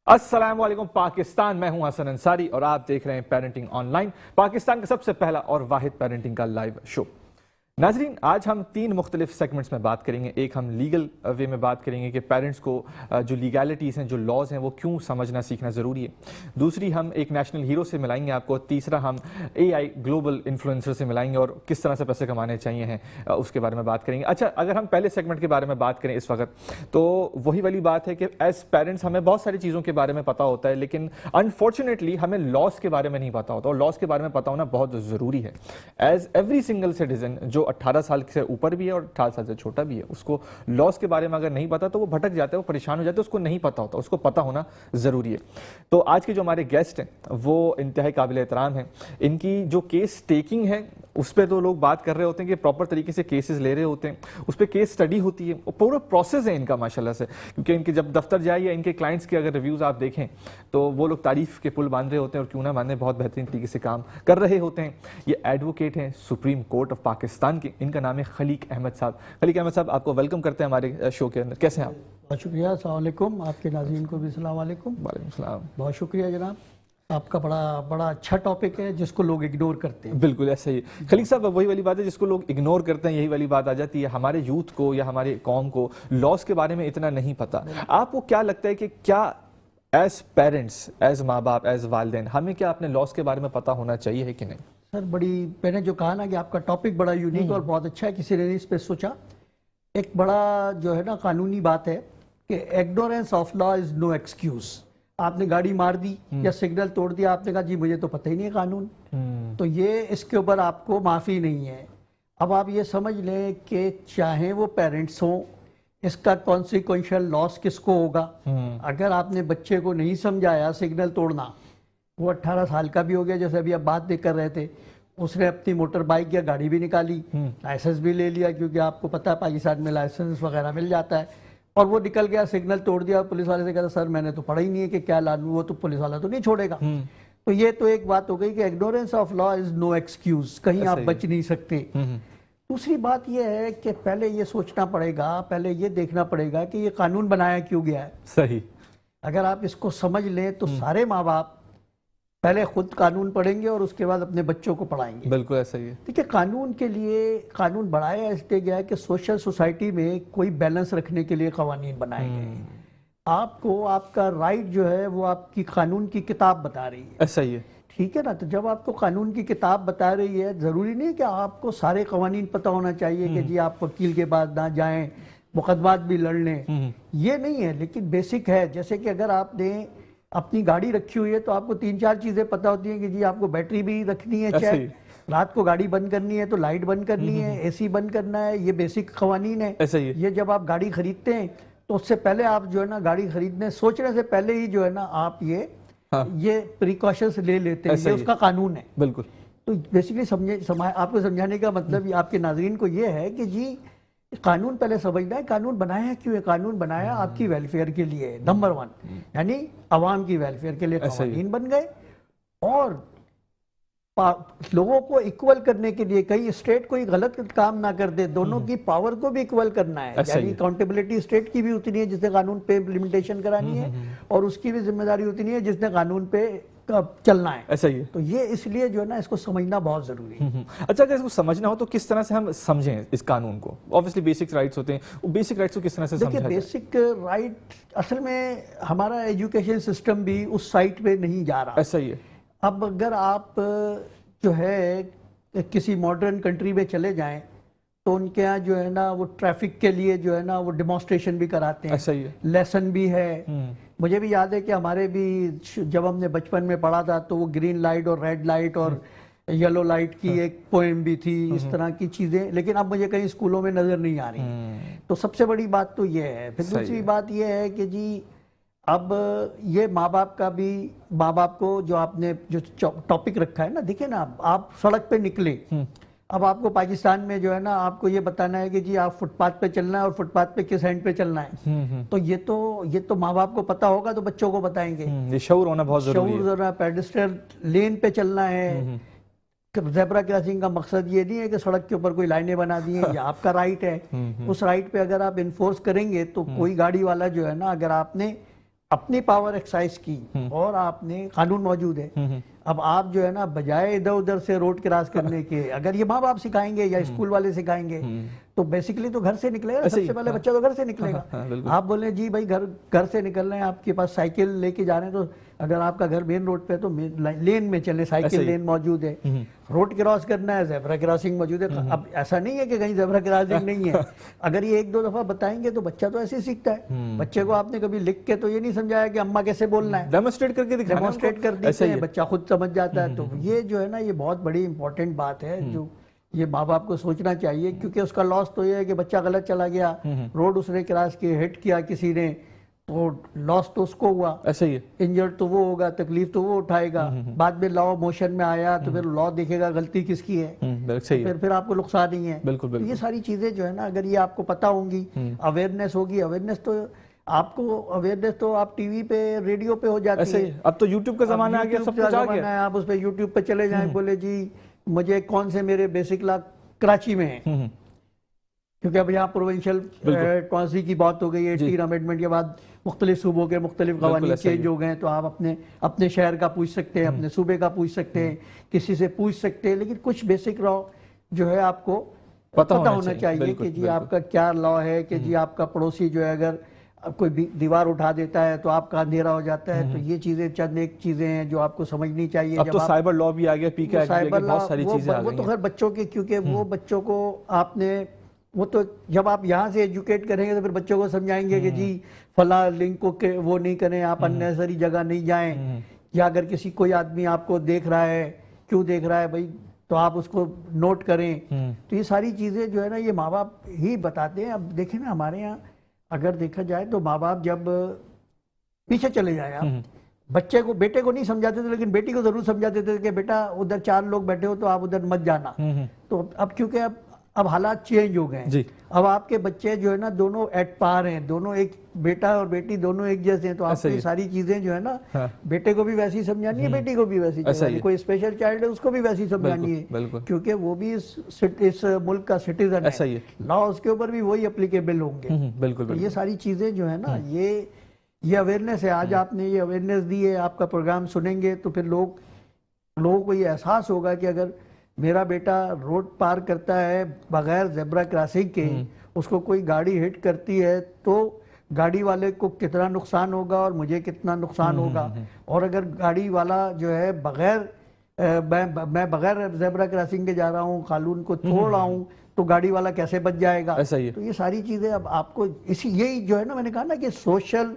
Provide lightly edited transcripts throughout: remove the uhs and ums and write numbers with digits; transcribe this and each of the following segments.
अस्सलाम वालेकुम पाकिस्तान। मैं हूं हसन अंसारी और आप देख रहे हैं पेरेंटिंग ऑनलाइन, पाकिस्तान का सबसे पहला और वाहिद पेरेंटिंग का लाइव शो। नाजरीन, आज हम तीन मुख्तलिफ सेगमेंट्स में बात करेंगे। एक हम लीगल वे में बात करेंगे कि पेरेंट्स को जो लीगैलिटीज़ हैं, जो लॉज हैं, वो क्यों समझना सीखना ज़रूरी है। दूसरी हम एक नेशनल हीरो से मिलाएंगे आपको। तीसरा हम AI ग्लोबल इन्फ्लुएंसर से मिलाएंगे और किस तरह से पैसे कमाने चाहिए हैं उसके बारे में बात करेंगे। अच्छा, अगर हम पहले सेगमेंट के बारे में बात करें इस वक्त, तो वही वाली बात है कि एज पेरेंट्स हमें बहुत सारी चीज़ों के बारे में पता होता है, लेकिन अनफॉर्चुनेटली हमें लॉस के बारे में नहीं पता होता, और लॉस के बारे में पता होना बहुत ज़रूरी है। एज एवरी सिंगल सिटीजन जो 18 साल से ऊपर भी है और 18 साल से छोटा भी है, उसको लॉस के बारे में अगर नहीं पता तो वो भटक जाता है, वो परेशान हो जाता है, उसको नहीं पता होता, उसको पता होना ज़रूरी है। तो आज के जो हमारे गेस्ट हैं वो इंतहाई काबिल एहतराम हैं। इनकी जो केस टेकिंग है उस पर तो लोग बात कर रहे होते हैं कि प्रॉपर तरीके से केसेस ले रहे होते हैं, उस पर केस स्टडी होती है, और पूरा प्रोसेस है इनका माशाल्लाह से। क्योंकि इनके जब दफ्तर जाए या इनके क्लाइंट्स के अगर रिव्यूज़ आप देखें तो वो लोग तारीफ के पुल बांध रहे होते हैं, और क्यों ना बांधे, बहुत बेहतरीन तरीके से काम कर रहे होते हैं। ये एडवोकेट हैं सुप्रीम कोर्ट ऑफ पाकिस्तान के। इनका नाम है खलीक अहमद साहब। खलीक अहमद साहब, आपको वेलकम करते हैं हमारे शो के अंदर। कैसे हैं आप? बहुत शुक्रिया। अस्सलाम वालेकुम। आपके नाज़रीन को भी अस्सलाम वालेकुम। वालेकुम सलाम। बहुत शुक्रिया जनाब। आपका बड़ा अच्छा टॉपिक है जिसको लोग इग्नोर करते हैं। बिल्कुल ऐसा ही है खलीक साहब, वही वाली बात है जिसको लोग इग्नोर करते हैं। यही वाली बात आ जाती है, हमारे यूथ को या हमारे कौम को लॉस के बारे में इतना नहीं पता। आपको क्या लगता है कि क्या एज पेरेंट्स, एज माँ बाप, एज वालिदैन, हमें क्या अपने लॉस के बारे में पता होना चाहिए है कि नहीं? सर, मैंने जो कहा ना कि आपका टॉपिक बड़ा यूनिक और बहुत अच्छा है, किसी ने इस पर सोचा। एक बड़ा जो है ना कानूनी बात है कि ignorance of law is no excuse. आपने गाड़ी मार दी या सिग्नल तोड़ दिया, आपने कहा जी मुझे तो पता ही नहीं है कानून, तो ये इसके ऊपर आपको माफ़ी नहीं है। अब आप ये समझ लें कि चाहे वो पेरेंट्स हों, इसका कॉन्सिक्वेंशियल लॉस किसको होगा। अगर आपने बच्चे को नहीं समझाया सिग्नल तोड़ना, वो 18 साल का भी हो गया, जैसे अभी आप बात देख कर रहे थे, उसने अपनी मोटर बाइक या गाड़ी भी निकाली, लाइसेंस भी ले लिया, क्योंकि आपको पता है पाकिस्तान में लाइसेंस वगैरह मिल जाता है, और वो निकल गया, सिग्नल तोड़ दिया। पुलिस वाले से कहता सर मैंने तो पढ़ा ही नहीं है कि क्या लानू, वो तो पुलिस वाला तो नहीं छोड़ेगा। तो ये तो एक बात हो गई कि ignorance of law is no excuse, कहीं आप बच नहीं सकते। दूसरी बात यह है कि पहले ये सोचना पड़ेगा, पहले ये देखना पड़ेगा कि ये कानून बनाया क्यों गया है। सही। अगर आप इसको समझ लें तो सारे माँ बाप पहले खुद कानून पढ़ेंगे और उसके बाद अपने बच्चों को पढ़ाएंगे। बिल्कुल ऐसा ही है। देखिए, कानून के लिए कानून बनाया इसलिए गया है कि सोशल सोसाइटी में कोई बैलेंस रखने के लिए कानून बनाए गए। आपको आपका राइट जो है वो आपकी कानून की किताब बता रही है। ऐसा ही है, ठीक है ना। तो जब आपको कानून की किताब बता रही है, जरूरी नहीं कि आपको सारे कानून पता होना चाहिए कि जी आप वकील के पास ना जाएं, मुकदमात भी लड़ लें, ये नहीं है। लेकिन बेसिक है, जैसे कि अगर आपने अपनी गाड़ी रखी हुई है तो आपको 3-4 चीजें पता होती हैं कि जी आपको बैटरी भी रखनी है चेक, रात को गाड़ी बंद करनी है तो लाइट बंद करनी है, AC बंद करना है, ये बेसिक कवानीन है। ऐसा ही है। ये जब आप गाड़ी खरीदते हैं तो उससे पहले आप जो है ना गाड़ी खरीदने सोचने से पहले ही जो है ना आप ये प्रिकॉशंस ले लेते हैं, ये उसका कानून है। बिल्कुल। तो बेसिकली आपको समझाने का मतलब आपके नाजरीन को ये है कि जी कानून पहले समझना है, कानून बनाया क्यों है। कानून बनाया आपकी वेलफेयर के लिए, नंबर 1, यानी अवाम की वेलफेयर के लिए कानून बन गए, और लोगों को इक्वल करने के लिए, कहीं स्टेट कोई गलत काम ना कर दे, दोनों की पावर को भी इक्वल करना है। यानी अकाउंटेबिलिटी स्टेट की भी उतनी है जिसने कानून पे इम्प्लीमेंटेशन करानी है, और उसकी भी जिम्मेदारी उतनी है जिसने कानून पे चलना है। ऐसा ही है। तो ये इसलिए जो है ना इसको समझना बहुत जरूरी है। अच्छा, अगर इसको समझना हो तो किस तरह से हम समझें इस कानून को? ऑब्वियसली बेसिक राइट्स होते हैं, वो बेसिक राइट्स को किस तरह से समझा जाए? बेसिक राइट असल में हमारा एजुकेशन सिस्टम भी उस साइट पे नहीं जा रहा। ऐसा ही है। अब अगर आप जो है किसी मॉडर्न कंट्री में चले जाएं तो उनके यहाँ जो है ना वो ट्रैफिक के लिए जो है ना वो डिमॉन्स्ट्रेशन भी कराते हैं। ऐसा ही है। लेसन भी है। मुझे भी याद है कि हमारे भी जब हमने बचपन में पढ़ा था तो वो ग्रीन लाइट और रेड लाइट और येलो लाइट की एक पोएम भी थी, इस तरह की चीजें, लेकिन अब मुझे कहीं स्कूलों में नजर नहीं आ रही। तो सबसे बड़ी बात तो ये है। फिर दूसरी बात ये है कि जी अब ये माँ बाप को जो आपने जो टॉपिक रखा है ना, देखिए ना आप सड़क पे निकले, अब आपको पाकिस्तान में जो है ना आपको ये बताना है कि जी आप फुटपाथ पे चलना है और फुटपाथ पे किस हैंड पे चलना है। तो ये तो माँ बाप को पता होगा तो बच्चों को बताएंगे। ये शऊर होना बहुत जरूरी है। शऊर, पेडेस्ट्रियन लेन पे चलना है। ज़ेब्रा क्रॉसिंग का मकसद ये नहीं है कि सड़क के ऊपर कोई लाइनें बना दी हैं, ये आपका राइट है। उस राइट पे अगर आप इन्फोर्स करेंगे तो कोई गाड़ी वाला जो है ना, अगर आपने अपनी पावर एक्सरसाइज की और आपने कानून मौजूद है, अब आप जो है ना बजाय इधर उधर से रोड क्रॉस करने के, अगर ये माँ बाप सिखाएंगे या स्कूल वाले सिखाएंगे तो बेसिकली तो घर से निकलेगा, सबसे पहले बच्चा तो घर से निकलेगा। आप बोले जी भाई घर से निकल रहे हैं, आपके पास साइकिल लेके जा रहे हैं, तो अगर आपका घर मेन रोड पे तो लेन में चले, साइकिल लेन मौजूद है, रोड क्रॉस करना है, जेब्रा क्रॉसिंग मौजूद है। अब ऐसा नहीं है कि कहीं जेब्रा क्रॉसिंग नहीं है, अगर ये एक दो दफा बताएंगे तो बच्चा तो ऐसे ही सीखता है। बच्चे को आपने कभी लिख के तो ये नहीं समझाया कि अम्मा कैसे बोलना है, डेमोन्स्ट्रेट करके दिखाना, डेमोन्स्ट्रेट कर देते हैं, बच्चा खुद समझ जाता है। तो ये जो है ना ये बहुत बड़ी इंपॉर्टेंट बात है जो ये माँ बाप को सोचना चाहिए, क्योंकि उसका लॉस तो ये है कि बच्चा गलत चला गया, रोड उसने क्रॉस किया, हिट किया किसी ने, तो लॉस तो उसको हुआ, ऐसा ही है, इंजर्ड तो वो होगा, तकलीफ तो वो उठाएगा, बाद में लॉ मोशन में आया तो फिर लॉ देखेगा गलती किसकी है, फिर आपको नुकसान ही है। बिल्कुल, तो ये सारी चीजें जो है ना अगर ये आपको पता होंगी, अवेयरनेस होगी, अवेयरनेस तो आपको अवेयरनेस तो आप टीवी पे रेडियो पे हो जाती है, अब तो यूट्यूब का जमाना आ गया, सब कुछ आ गया है, आप उस पे यूट्यूब पे चले जाएं, बोले जी मुझे कौन से मेरे बेसिक लॉ कराची में है, क्योंकि अब यहाँ प्रोविंशियल टॉन्सी की बात हो गई है, 18 अमेंडमेंट के बाद मुख्तलिफ सूबों के मुख्तलिफ कवानीन चेंज हो गए, तो आप अपने शहर का पूछ सकते हैं, अपने सूबे का पूछ सकते हैं, किसी से पूछ सकते हैं, लेकिन कुछ बेसिक लॉ जो है आपको पता होना चाहिए कि जी आपका क्या लॉ है, कि जी आपका पड़ोसी जो है अगर कोई दीवार उठा देता है तो आपका अंधेरा हो जाता है। तो ये चीजें चंद एक चीजें हैं जो आपको समझनी चाहिए। अब तो साइबर लॉ भी आ गया, पीके एक्ट भी आ गया, बहुत सारी चीजें आ गई। वो तो खैर बच्चों के, क्योंकि वो बच्चों को आपने वो तो जब आप यहाँ से एजुकेट करेंगे तो फिर बच्चों को समझाएंगे कि जी फला लिंक को वो नहीं करें, आप अननेसेसरी जगह नहीं जाएं, या अगर किसी कोई आदमी आपको देख रहा है, क्यों देख रहा है भाई, तो आप उसको नोट करें। तो ये सारी चीजें जो है ना ये माँ बाप ही बताते हैं। अब देखें ना हमारे यहाँ अगर देखा जाए तो माँ बाप जब पीछे चले जाए, आप बच्चे को, बेटे को नहीं समझाते थे लेकिन बेटी को जरूर समझाते थे कि बेटा उधर 4 लोग बैठे हो तो आप उधर मत जाना। तो अब क्योंकि अब हालात चेंज हो गए, अब आपके बच्चे जो है ना दोनों एट पार हैं, दोनों एक बेटा और बेटी दोनों एक जैसे हैं, तो आपको ये सारी चीजें जो है ना बेटे को भी वैसी समझानी है, बेटी को भी वैसी समझानी है, कोई स्पेशल चाइल्ड है उसको भी वैसी समझानी है, क्योंकि वो भी इस मुल्क का सिटीजन है, लॉ उसके ऊपर भी वही एप्लीकेबल होंगे। बिल्कुल, तो ये सारी चीजें जो है ना ये अवेयरनेस है। आज आपने ये अवेयरनेस दी है, आपका प्रोग्राम सुनेंगे तो फिर लोगों को ये एहसास होगा कि अगर मेरा बेटा रोड पार करता है बगैर जेब्रा क्रॉसिंग के, उसको कोई गाड़ी हिट करती है तो गाड़ी वाले को कितना नुकसान होगा और मुझे कितना नुकसान होगा, और अगर गाड़ी वाला जो है मैं बगैर जेब्रा क्रॉसिंग के जा रहा हूँ, कानून को तोड़ रहा हूँ, तो गाड़ी वाला कैसे बच जाएगा। ऐसा ही है। तो ये सारी चीजें अब आपको यही जो है ना, मैंने कहा ना कि सोशल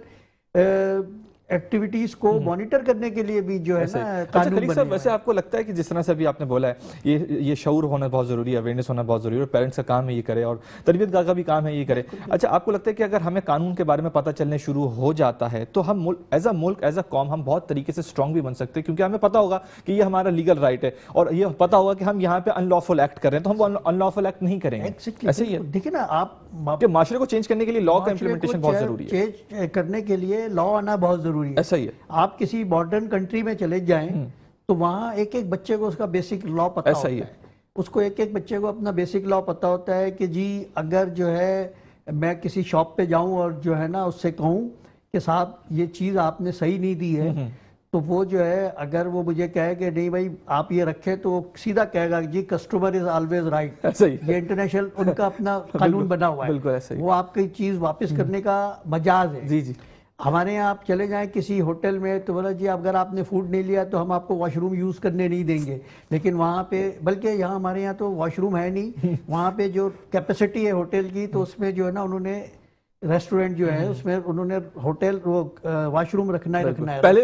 एक्टिविटीज को मॉनिटर करने के लिए भी जो है ना कानून बने हैं। वैसे आपको लगता है कि जिस तरह से अभी आपने बोला है ये शऊर होना बहुत जरूरी है, अवेयरनेस होना बहुत जरूरी है, और पेरेंट्स का काम है ये करे, और तरबियत का भी काम है ये करे। अच्छा, आपको लगता है कि अगर हमें कानून के बारे में पता चलने शुरू हो जाता है तो हम एज अ मुल्क, एज अ कौम हम बहुत तरीके से स्ट्रांग भी बन सकते हैं, क्योंकि हमें पता होगा कि ये हमारा लीगल राइट है, और ये पता होगा कि हम यहाँ पे अनलॉफुल एक्ट कर रहे हैं तो हम अनलॉफुल एक्ट नहीं करेंगे। ऐसे ही है। देखिए ना, आप माशरे को चेंज करने के लिए लॉ का इंप्लीमेंटेशन बहुत जरूरी है, चेंज करने के लिए लॉ आना बहुत जरूरी है। ऐसा ही है। आप किसी मॉडर्न कंट्री में चले जाएं तो वहां एक एक बच्चे को उसका बेसिक लॉ पता होता है। उसको एक एक बच्चे को अपना बेसिक लॉ पता होता है कि जी अगर जो है मैं किसी शॉप पे जाऊं और जो है ना उससे कहूं कि साहब ये चीज आपने सही नहीं दी है, तो वो जो है अगर वो मुझे कहे कि नहीं भाई आप ये रखे, तो वो सीधा कहेगा जी कस्टमर इज ऑलवेज राइट। ये इंटरनेशनल उनका अपना कानून बना हुआ है, वो आपकी चीज वापस करने का मजाज है। जी जी। हमारे यहाँ आप चले जाएं किसी होटल में तो बोला जी अगर आपने फूड नहीं लिया तो हम आपको वॉशरूम यूज़ करने नहीं देंगे, लेकिन वहाँ पे, बल्कि यहाँ हमारे यहाँ तो वॉशरूम है नहीं, वहाँ पे जो कैपेसिटी है होटल की तो उसमें जो है ना उन्होंने रेस्टोरेंट जो है उसमें उन्होंने होटल वॉशरूम रखना है पहले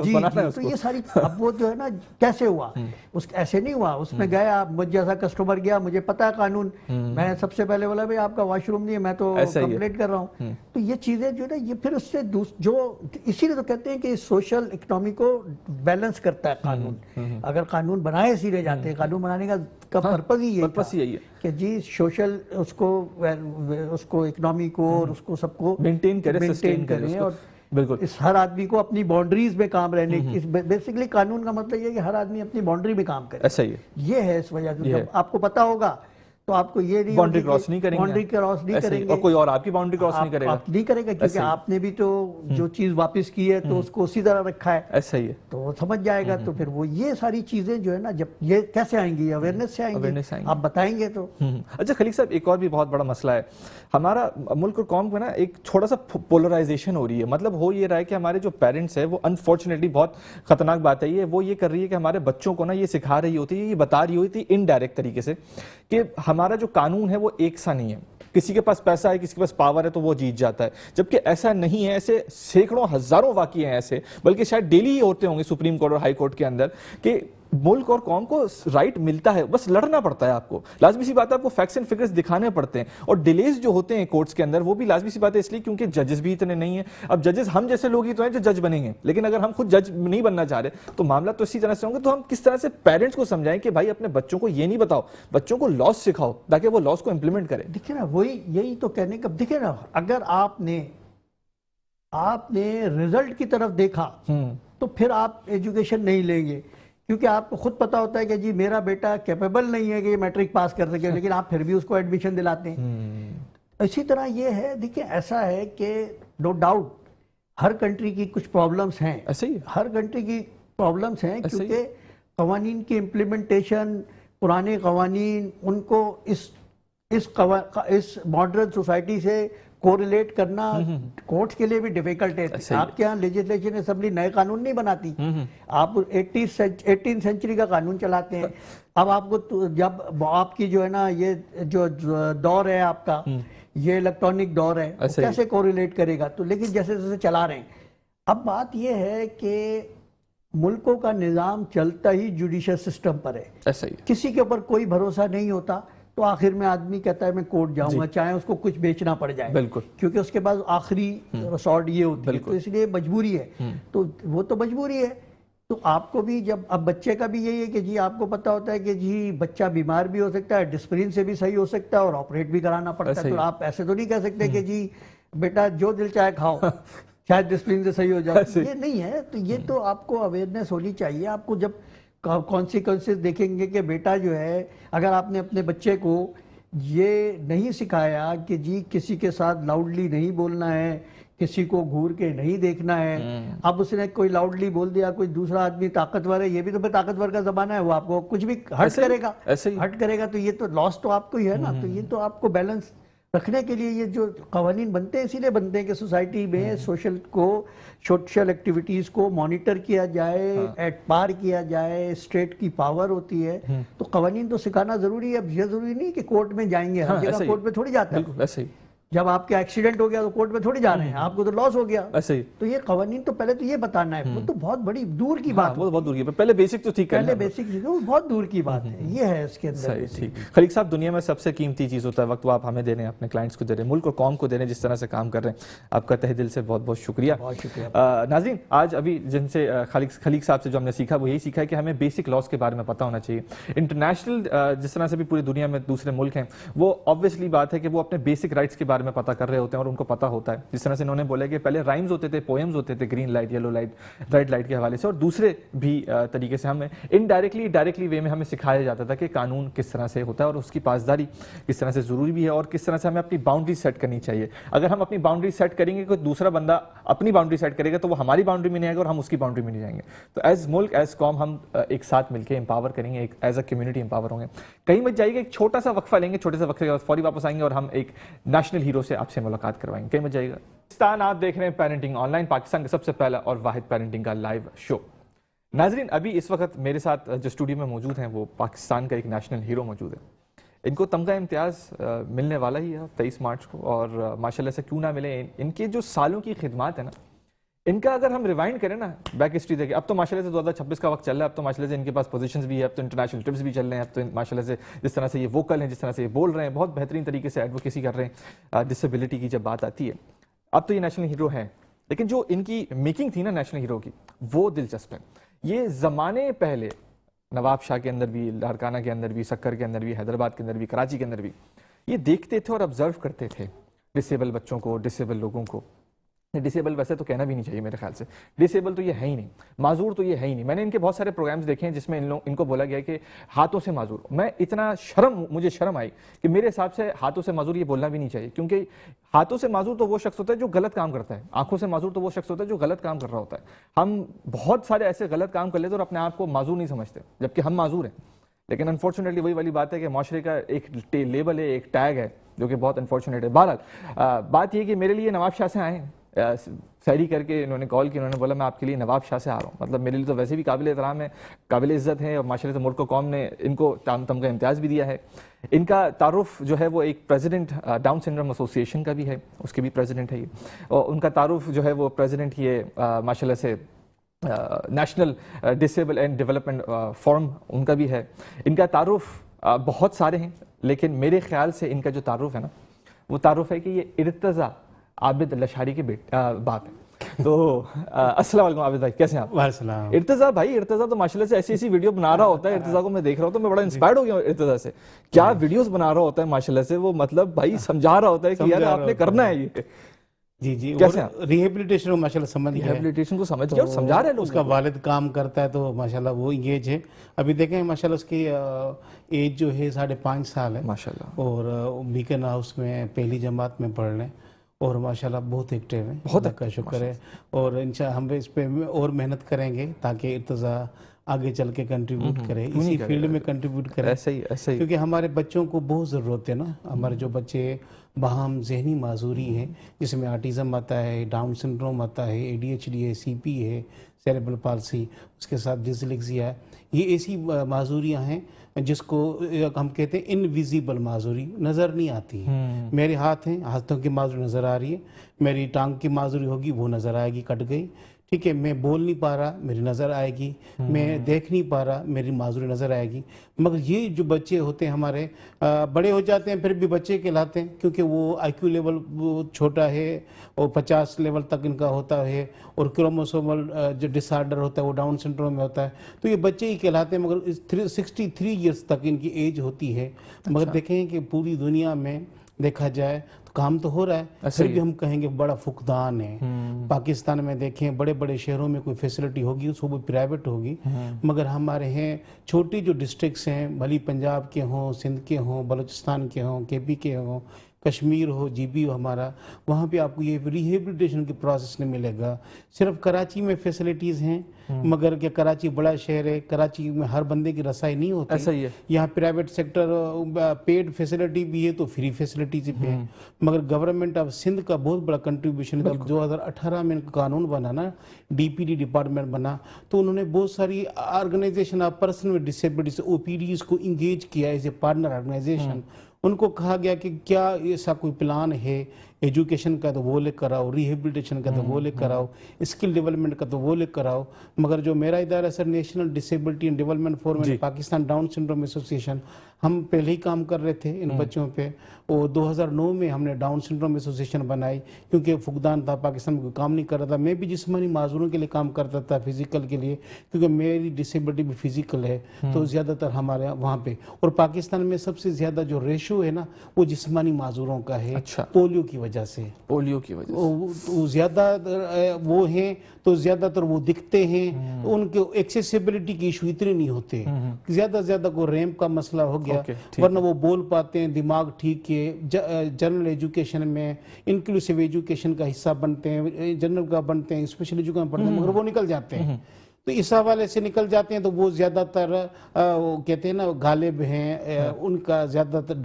जी, तो ये सारी अब वो जो है ना कैसे हुआ, उस ऐसे नहीं हुआ, उसमें गया मुझ जैसा कस्टमर गया, मुझे पता है कानून, मैं सबसे पहले बोला भाई आपका वॉशरूम नहीं है, मैं तो कंप्लेंट कर रहा हूँ। तो ये चीजें जो है ना ये फिर उससे जो इसीलिए तो कहते हैं कि सोशल इकोनॉमी को बैलेंस करता है कानून। अगर कानून बनाए सिरे जाते हैं, कानून बनाने का पर्पज ही यही है कि जी सोशल उसको इकोनॉमी को और उसको सबको मेंटेन करें और बिल्कुल इस हर आदमी को अपनी बाउंड्रीज में काम रहने की, बेसिकली कानून का मतलब ये है कि हर आदमी अपनी बाउंड्री में काम करे। ऐसा ही है। ये है इस वजह से जब आपको पता होगा तो आपको ये नहीं बाउंड्री क्रॉस नहीं करेंगे, बाउंड्री क्रॉस नहीं ऐसे ही, करेंगे और कोई और आपकी बाउंड्री क्रॉस नहीं करेगा, आप नहीं करेगा, क्योंकि ऐसे ही। आपने भी तो जो चीज वापस की है तो उसको उसी तरह रखा है, ऐसा ही है। तो वो समझ जाएगा। तो फिर वो ये सारी चीजें जो है ना, जब ये कैसे आएंगी, अवेयरनेस से Awareness आएंगी, आएंगी। आप बताएंगे तो। अच्छा खलीक साहब, एक और भी बहुत बड़ा मसला है हमारा मुल्क और कौम में ना, एक थोड़ा सा पोलराइजेशन हो रही है। मतलब हो ये रहा है कि हमारे जो पेरेंट्स है वो अनफॉर्चुनेटली, बहुत खतरनाक बात है ये, वो ये कर रही है कि हमारे बच्चों को ना ये सिखा रही होती है, ये बता रही होती है इनडायरेक्ट तरीके से कि हमारा जो कानून है वो एक सा नहीं है, किसी के पास पैसा है, किसी के पास पावर है तो वो जीत जाता है, जबकि ऐसा नहीं है। ऐसे सैकड़ों हजारों वाकई हैं ऐसे, बल्कि शायद डेली ही होते होंगे सुप्रीम कोर्ट और हाई कोर्ट के अंदर, कि मुल्क और कौम को राइट मिलता है, बस लड़ना पड़ता है आपको। लाजमी सी बात है, आपको फैक्ट्स एंड फिगर्स दिखाने पड़ते हैं, और डिलेज जो होते हैं कोर्ट्स के अंदर वो भी लाजमी सी बात है इसलिए क्योंकि जजेस भी इतने नहीं है। अब जजेस हम जैसे लोग ही तो हैं जो जज बनेंगे, लेकिन अगर हम खुद जज नहीं बनना चाह रहे तो मामला तो इसी तरह से होंगे। तो हम किस तरह से पेरेंट्स को समझाएं कि भाई अपने बच्चों को ये नहीं बताओ, बच्चों को लॉस सिखाओ ताकि वो लॉस को इंप्लीमेंट करें। देखिए ना, वही यही तो कहने का, देखिए ना, अगर आपने रिजल्ट की तरफ देखा तो फिर आप एजुकेशन नहीं लेंगे, क्योंकि आपको खुद पता होता है कि जी मेरा बेटा कैपेबल नहीं है कि ये मैट्रिक पास कर सके, लेकिन आप फिर भी उसको एडमिशन दिलाते हैं। इसी तरह ये है, देखिए ऐसा है कि नो डाउट हर कंट्री की कुछ प्रॉब्लम्स हैं, ऐसे ही हर कंट्री की प्रॉब्लम्स हैं, ऐसे ही। क्योंकि कवानीन की इम्प्लीमेंटेशन, पुराने कवानीन, उनको इस मॉडर्न सोसाइटी से कोरिलेट करना कोर्ट्स के लिए भी डिफिकल्ट है। ऐसे ही। आपके यहाँ लेजिस्लेशन असेंबली नए कानून नहीं बनाती, आप 18th सेंचुरी का कानून चलाते हैं। अब आपको जब आपकी जो है ना, ये जो दौर है आपका, ये इलेक्ट्रॉनिक दौर है, ऐसे ही। कैसे कोरिलेट करेगा? तो लेकिन जैसे जैसे चला रहे हैं। अब बात ये है कि मुल्कों का निज़ाम चलता ही जुडिशियल सिस्टम पर है, ऐसा ही। किसी के ऊपर कोई भरोसा नहीं होता, तो आखिर में आदमी कहता है मैं कोर्ट जाऊंगा, चाहे उसको कुछ बेचना पड़ जाए, बिल्कुल, क्योंकि उसके पास आखिरी रिसॉर्ट ये होती है, तो इसलिए मजबूरी है। तो वो तो मजबूरी है। तो आपको भी जब, अब बच्चे का भी यही है कि जी आपको पता होता है कि जी बच्चा बीमार भी हो सकता है, डिस्प्लिन से भी सही हो सकता है, और ऑपरेट भी कराना पड़ता है। तो आप ऐसे तो नहीं कह सकते कि जी बेटा जो दिल चाहे खाओ, शायद डिस्प्लिन से सही हो जाए, ये नहीं है। तो ये तो आपको अवेयरनेस होनी चाहिए। आपको जब कॉन्सिक्वेंसेस देखेंगे कि बेटा जो है, अगर आपने अपने बच्चे को ये नहीं सिखाया कि जी किसी के साथ लाउडली नहीं बोलना है, किसी को घूर के नहीं देखना है, अब उसने कोई लाउडली बोल दिया, कोई दूसरा आदमी ताकतवर है, ये भी तो फिर ताकतवर का जमाना है, वो आपको कुछ भी हर्ट करेगा, हर्ट करेगा, तो ये तो लॉस तो आपको ही है ना। तो ये तो आपको बैलेंस रखने के लिए ये जो कवानीन बनते हैं, इसीलिए बनते हैं कि सोसाइटी में सोशल एक्टिविटीज को मॉनिटर किया जाए, एट पार किया जाए। स्टेट की पावर होती है, तो कवानीन तो सिखाना जरूरी है। अब ये जरूरी नहीं कि कोर्ट में जाएंगे, हर जगह कोर्ट में थोड़ी जाता है। ऐसे ही। जब आपका एक्सीडेंट हो गया तो कोर्ट में थोड़ी जा रहे हैं, आपको तो लॉस हो गया। ऐसे ही। तो ये कवानीन तो पहले तो ये बताना है, वो तो बहुत बड़ी दूर की बात है, वो तो बहुत दूर की बात, पहले बेसिक तो ठीक पहले बेसिक वो बहुत दूर की बात है, ये है इसके अंदर। ठीक। खलीक साहब, दुनिया में सबसे कीमती चीज़ होता है वक्त, वो आप हमें दे रहे हैं, अपने क्लाइंट्स को दे रहे हैं, मुल्क और कौम को दे रहे हैं, जिस तरह से काम कर रहे हैं, आपका तहे दिल से बहुत बहुत शुक्रिया। बहुत शुक्रिया। नाज़रीन, आज अभी जिनसे खलीक साहब से जो हमने सीखा वो यही सीखा है कि हमें बेसिक लॉस के बारे में पता होना चाहिए। इंटरनेशनल जिस तरह से भी पूरी दुनिया में दूसरे मुल्क हैं, वो ऑब्वियसली बात है कि वो अपने बेसिक राइट्स के बारे में पता कर रहे होते हैं और उनको पता होता है। जिस तरह से इन्होंने बोला कि पहले राइम्स होते थे, पोएम्स होते थे, green light, yellow light, red light के हवाले से, और दूसरे भी तरीके से हमें इनडायरेक्टली डायरेक्टली वे में हमें सिखाया जाता था कि कानून किस तरह से होता है और उसकी पासदारी किस तरह से ज़रूरी भी है, और किस तरह से हमें अपनी बाउंड्री सेट करनी चाहिए। अगर हम अपनी बाउंड्री सेट करेंगे, कोई दूसरा बंदा अपनी बाउंड्री सेट करेगा तो वो हमारी बाउंड्री में नहीं आएगा और हम उसकी बाउंड्री में नहीं जाएंगे। तो एज मुल्क, एज कौम, हम एक साथ मिलकर एम्पावर करेंगे, एक एज अ कम्युनिटी एम्पावर होंगे। कहीं मत जाइएगा, एक छोटा सा वक्फा लेंगे, छोटे से वक्फे के बाद फौरी वापस आएंगे और हम एक नेशनल हीरो से आपसे मुलाकात करवाएंगे। कहीं मत जाइएगा। पाकिस्तान, आप देख रहे हैं पेरेंटिंग ऑनलाइन, पाकिस्तान का सबसे पहला और वाहिद पेरेंटिंग का लाइव शो। नाजरीन, अभी इस वक्त मेरे साथ जो स्टूडियो में मौजूद हैं वो पाकिस्तान का एक नेशनल हीरो मौजूद है। इनको तमगा इम्तियाज़ मिलने वाला ही है 23 मार्च को, और माशाल्लाह से क्यों ना मिले। इनके जो सालों की खिदमत है ना, इनका अगर हम रिवाइंड करें ना, बैक हिस्ट्री देखें, अब तो माशाल्लाह से 2026 का वक्त चल रहा है, अब तो माशाल्लाह से इनके पास पोजीशंस भी है, अब तो इंटरनेशनल ट्रिप्स भी चल रहे हैं, अब तो माशाल्लाह से जिस तरह से ये वोकल हैं, जिस तरह से ये बोल रहे हैं, बहुत बेहतरीन तरीके से एडवोकेसी कर रहे हैं डिसेबिलिटी की जब बात आती है। अब तो ये नेशनल हीरो हैं, लेकिन जो इनकी मेकिंग थी ना नेशनल हीरो की, वो दिलचस्प है। ये ज़माने पहले नवाब शाह के अंदर भी, लारकाना के अंदर भी, सक्कर के अंदर भी, हैदराबाद के अंदर भी, कराची के अंदर भी ये देखते थे और ऑब्जर्व करते थे डिसेबल बच्चों को, डिसेबल लोगों को। डिसेबल वैसे तो कहना भी नहीं चाहिए मेरे ख्याल से, डिसेबल तो ये है ही नहीं, माजूर तो ये है ही नहीं। मैंने इनके बहुत सारे प्रोग्राम्स देखे हैं जिसमें इनको बोला गया कि हाथों से माजूर। मैं इतना मुझे शर्म आई कि मेरे हिसाब से हाथों से माजूर ये बोलना भी नहीं चाहिए, क्योंकि हाथों से माजूर तो वो शख्स होता है जो गलत काम करता है, आंखों से माजूर तो वो शख्स होता है जो गलत काम कर रहा होता है। हम बहुत सारे ऐसे गलत काम कर लेते हैं और अपने आप को माजूर नहीं समझते, जबकि हम माजूर हैं। लेकिन अनफॉर्चुनेटली वही वाली बात है कि माशरे का एक लेबल है, एक टैग है, जो कि बहुत अनफॉर्चुनेट है। बहरहाल बात यह कि मेरे लिए नवाब शाह से आए, सैरी करके इन्होंने कॉल की, उन्होंने बोला मैं आपके लिए नवाब शाह से आ रहा हूँ। मतलब मेरे लिए तो वैसे भी काबिल एहतराम है, काबिल इज़्ज़त है, और माशरे से मुल्क कौम ने इनको तमगा इम्तियाज़ भी दिया है। इनका तारुफ जो है वो एक प्रेसिडेंट डाउन सिंड्रोम एसोसिएशन का भी है, उसके भी प्रेसिडेंट है ये, और उनका तारुफ जो है वो प्रेसिडेंट ये माशाल्लाह से national disable and development forum उनका भी है। इनका तारुफ बहुत सारे हैं, लेकिन मेरे ख्याल से इनका जो तारुफ है ना, वो तारुफ है कि ये इर्तज़ा आबिद लशारी के बाप है। तो अस्सलाम वालेकुम आबिद भाई, कैसे हैं आप? वालेकुम। इर्तज़ा भाई, इर्तज़ा तो माशाल्लाह से ऐसी ऐसी वीडियो बना रहा होता है, इर्तज़ा को मैं देख रहा हूँ तो मैं बड़ा इंस्पायर्ड हो गया इर्तज़ा से। क्या वीडियोस बना रहा होता है माशाल्लाह से वो, मतलब भाई समझा रहा होता है कि यार आपने करना है ये। जी जी, कैसे रिहेबिलिटेशन को माशाल्लाह समझ गया है, रिहेबिलिटेशन को समझ गया और समझा रहे हैं लोग। उसका वालिद काम करता है तो माशाल्लाह वो इंगेज है। अभी देखें माशाल्लाह उसकी एज जो है 5.5 साल है माशाल्लाह, और बीकन हाउस में पहली जमात में पढ़ रहे हैं और माशाल्लाह बहुत एक्टिव है, बहुत का शुक्र है। और इंशाल्लाह हम इस पे और मेहनत करेंगे ताकि इर्तज़ा आगे चल के कंट्रीब्यूट करे, इसी फील्ड में कंट्रीब्यूट करे। ऐसे ही क्योंकि हमारे बच्चों को बहुत ज़रूरत है ना, हमारे जो बच्चे बहाम जहनी माजूरी हैं, जिसमें आर्टिज़म आता है, डाउन सिंड्रोम आता है, ADHD है, CP है, सेरेब्रल पाल्सी, उसके साथ डिसलेक्सिया है, ये ऐसी माजूरियाँ हैं जिसको हम कहते हैं इनविजिबल माजूरी, नज़र नहीं आती है। मेरे हाथ हैं, हाथों की माजूरी नज़र आ रही है, मेरी टांग की माजूरी होगी वो नज़र आएगी, कट गई, ठीक है। मैं बोल नहीं पा रहा, मेरी नज़र आएगी, मैं देख नहीं पा रहा, मेरी माजूरी नज़र आएगी। मगर ये जो बच्चे होते हैं हमारे बड़े हो जाते हैं फिर भी बच्चे कहलाते हैं, क्योंकि वो IQ लेवल वो छोटा है और 50 लेवल तक इनका होता है, और क्रोमोसोमल जो डिसऑर्डर होता है वो डाउन सिंड्रोम में होता है, तो ये बच्चे ही कहलाते हैं। मगर 63 ईयर्स तक इनकी एज होती है। मगर देखें कि पूरी दुनिया में देखा जाए तो काम तो हो रहा है, फिर भी हम कहेंगे बड़ा फुकदान है। पाकिस्तान में देखें बड़े बड़े शहरों में कोई फैसिलिटी होगी उसको वो प्राइवेट होगी, मगर हमारे हैं छोटी जो डिस्ट्रिक्ट्स हैं, भली पंजाब के हों, सिंध के हों, बलूचिस्तान के हों, KP के हों, कश्मीर हो, GB हो हमारा, वहाँ पे आपको ये रिहेबिलिटेशन की प्रोसेस नहीं मिलेगा। सिर्फ कराची में फैसिलिटीज़ हैं, मगर क्या कराची बड़ा शहर है, कराची में हर बंदे की रसाई नहीं होती। ऐसा ही है। यहाँ प्राइवेट सेक्टर पेड फैसिलिटी भी है तो फ्री फैसिलिटीज भी है। मगर गवर्नमेंट ऑफ सिंध का बहुत बड़ा कंट्रीब्यूशन है। 2018 में कानून बना ना, DPD डिपार्टमेंट बना, तो उन्होंने बहुत सारी organisation of person with disabilities OPDs को इंगेज किया एज ए पार्टनर ऑर्गेनाइजेशन। उनको कहा गया कि क्या ऐसा कोई प्लान है, एजुकेशन का तो वो लेकर आओ, रिहेबिलिटेशन का तो वो लेकर आओ, स्किल डेवलपमेंट का तो वो लेकर आओ। मगर जो मेरा इदारा sir national disability and development forum and Pakistan down syndrome association, हम पहले ही काम कर रहे थे इन बच्चों पे। और 2009 में हमने डाउन सिंड्रोम एसोसिएशन बनाई, क्योंकि फुकदान था, पाकिस्तान में कोई काम नहीं कर रहा था। मैं भी जिस्मानी माजूरों के लिए काम करता था, फिजिकल के लिए, क्योंकि मेरी डिसेबिलिटी भी फिजिकल है, तो ज़्यादातर हमारे वहाँ पे। और पाकिस्तान में सबसे ज़्यादा जो रेशो है ना वो जिस्मानी माजूरों का है। अच्छा। पोलियो की वजह से, पोलियो की वजह से वो ज़्यादा वो हैं, तो ज़्यादातर वो दिखते हैं, उनके एक्सेसिबिलिटी की इशू इतने नहीं होते। ज़्यादा से ज़्यादा को रैंप का मसला हो गया, वरना वो बोल पाते हैं, दिमाग ठीक है, जनरल एजुकेशन में इंक्लूसिव एजुकेशन का हिस्सा बनते हैं, जनरल का बनते हैं, स्पेशल एजुकेशन पढ़ते हैं, मगर वो निकल जाते हैं। तो इस हवाले से निकल जाते हैं, तो वो ज़्यादातर वो कहते हैं ना गालिब हैं, उनका ज़्यादातर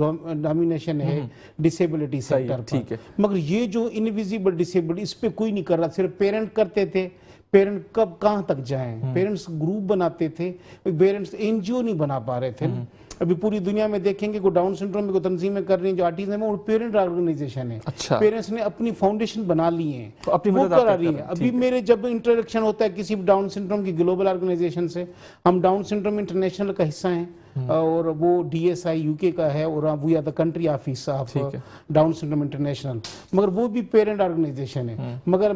डोमिनेशन है डिसेबिलिटी सेक्टर पर। मगर ये जो इनविजिबल डिसेबिलिटी, इस पे कोई नहीं कर रहा, सिर्फ पेरेंट करते थे। पेरेंट कब कहाँ तक जाएं, पेरेंट्स ग्रुप बनाते थे, पेरेंट्स NGO नहीं बना पा रहे थे ना। अभी पूरी दुनिया में देखेंगे को डाउन सिंड्रोम में को तंजीमें कर रही हैं, जो आर्टिज्म है वो पेरेंट ऑर्गेनाइजेशन है। अच्छा। पेरेंट्स ने अपनी फाउंडेशन बना ली है, तो अपनी वो मदद करा रही है। अभी मेरे जब इंटरेक्शन होता है किसी डाउन सिंड्रोम की ग्लोबल ऑर्गेनाइजेशन से, हम डाउन सिंड्रोम इंटरनेशनल का हिस्सा हैं, और वो DSI यूके का है और we are the country office of Down syndrome international, मगर वो भी पेरेंट ऑर्गेनाइजेशन है। मगर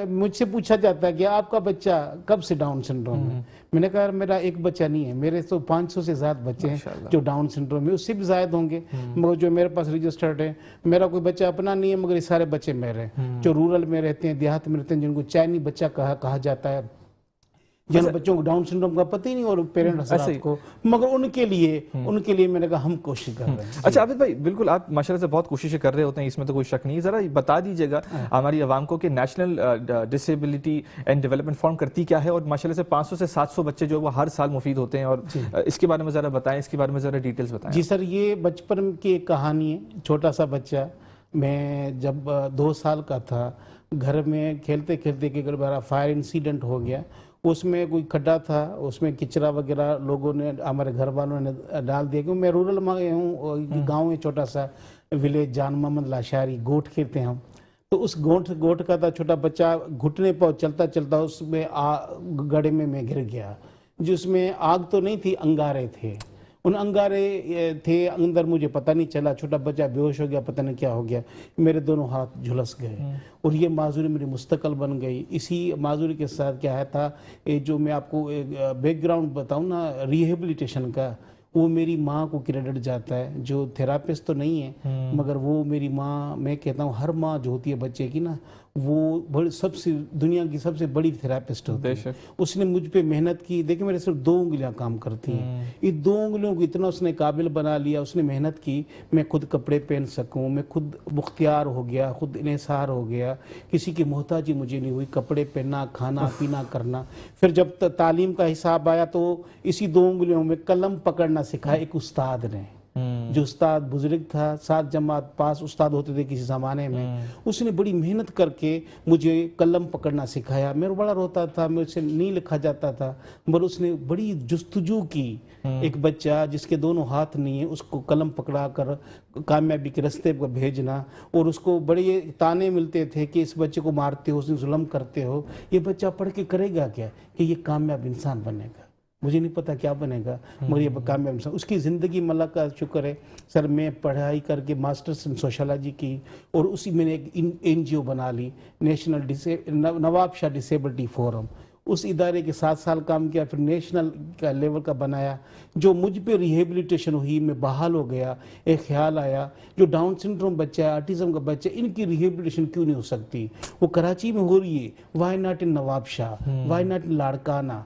मुझसे पूछा जाता है कि आपका बच्चा कब से डाउन सिंड्रोम है। मैंने कहा मेरा एक बच्चा नहीं है, मेरे तो 500 से ज्यादा बच्चे हैं जो डाउन सिंड्रोम है, उससे भी ज्यादा होंगे, मगर जो मेरे पास रजिस्टर्ड है। मेरा कोई बच्चा अपना नहीं है, मगर ये सारे बच्चे मेरे हैं जो रूरल में रहते हैं, देहात में रहते हैं, जिनको चाइनी बच्चा कहा जाता है, जिन बच्चों को डाउन सिंड्रोम का पता ही नहीं और पेरेंट हजरात को, मगर उनके लिए मैंने कहा हम कोशिश कर रहे हैं। अच्छा आबिद भाई, बिल्कुल आप माशाल्लाह से बहुत कोशिशें कर रहे होते हैं, इसमें तो कोई शक नहीं। जरा बता दीजिएगा हमारी आवाम को कि national disability and development form करती क्या है, और माशाल्लाह से 500 से 700 बच्चे जो है वो हर साल मुफीद होते हैं, और इसके बारे में जरा बताएं, इसके बारे में जरा डिटेल्स बताएं। जी सर, ये बचपन की एक कहानी है। छोटा सा बच्चा, मैं जब 2 साल का था, घर में खेलते खेलते कि मेरा फायर इंसिडेंट हो गया। उसमें कोई खड्डा था, उसमें किचरा वगैरह लोगों ने, हमारे घर वालों ने डाल दिया, क्योंकि मैं रूरल में हूँ, गांव में छोटा सा विलेज जान मोहम्मद लाशारी, गोट खेलते हैं हम। तो उस गोट का था छोटा बच्चा, घुटने पर चलता चलता उसमें गड्ढे में मैं गिर गया, जिसमें आग तो नहीं थी, अंगारे थे। उन अंगारे थे अंदर, मुझे पता नहीं चला, छोटा बच्चा बेहोश हो गया, पता नहीं क्या हो गया, मेरे दोनों हाथ झुलस गए और ये माजूरी मेरी मुस्तकल बन गई। इसी माजूरी के साथ क्या है था, ये जो मैं आपको बैकग्राउंड बताऊं ना रिहेबिलिटेशन का, वो मेरी माँ को क्रेडिट जाता है, जो थेरापिस्ट तो नहीं है, मगर वो मेरी माँ, मैं कहता हूँ हर माँ जो होती है बच्चे की ना, वो सबसे दुनिया की सबसे बड़ी थेरापिस्ट होती है। उसने मुझ पे मेहनत की। देखिए मेरे सिर्फ 2 उंगलियां काम करती हैं, ये 2 उंगलियों को इतना उसने काबिल बना लिया, उसने मेहनत की, मैं खुद कपड़े पहन सकूं, मैं खुद मुख्तियार हो गया, खुद इन्हिसार हो गया, किसी की मोहताजी मुझे नहीं हुई, कपड़े पहनना, खाना पीना करना। फिर जब तालीम का हिसाब आया तो इसी 2 उंगलियों में कलम पकड़ना सिखाया एक उस्ताद ने, जो उस्ताद बुजुर्ग था, 7 जमात पास उस्ताद होते थे किसी जमाने में, उसने बड़ी मेहनत करके मुझे कलम पकड़ना सिखाया। मेरा बड़ा रोता था, मुझसे नहीं लिखा जाता था, मगर उसने बड़ी जुस्तजू की। एक बच्चा जिसके दोनों हाथ नहीं है, उसको कलम पकड़ा कर कामयाबी के रास्ते पर भेजना, और उसको बड़े ताने मिलते थे कि इस बच्चे को मारते हो, उसने जुल्म करते हो, ये बच्चा पढ़ के करेगा क्या कि ये कामयाब इंसान बनेगा। मुझे नहीं पता क्या बनेगा, मगर ये कामयाब इंसान, उसकी ज़िंदगी मल्ला का शुक्र है सर। मैं पढ़ाई करके मास्टर्स इन सोशोलॉजी की, और उसी मैंने एक NGO बना ली, national Nawab Shah disability forum. उस इदारे के 7 साल काम किया, फिर नेशनल का लेवल का बनाया। जो मुझ पे रिहेबिलिटेशन हुई, मैं बहाल हो गया। एक ख्याल आया, जो डाउन सिंड्रोम बच्चा है, ऑटिज्म का बच्चा, इनकी रिहेबिलिटेशन क्यों नहीं हो सकती? वो कराची में हो रही है, why not in Nawabshah, why not in Larkana,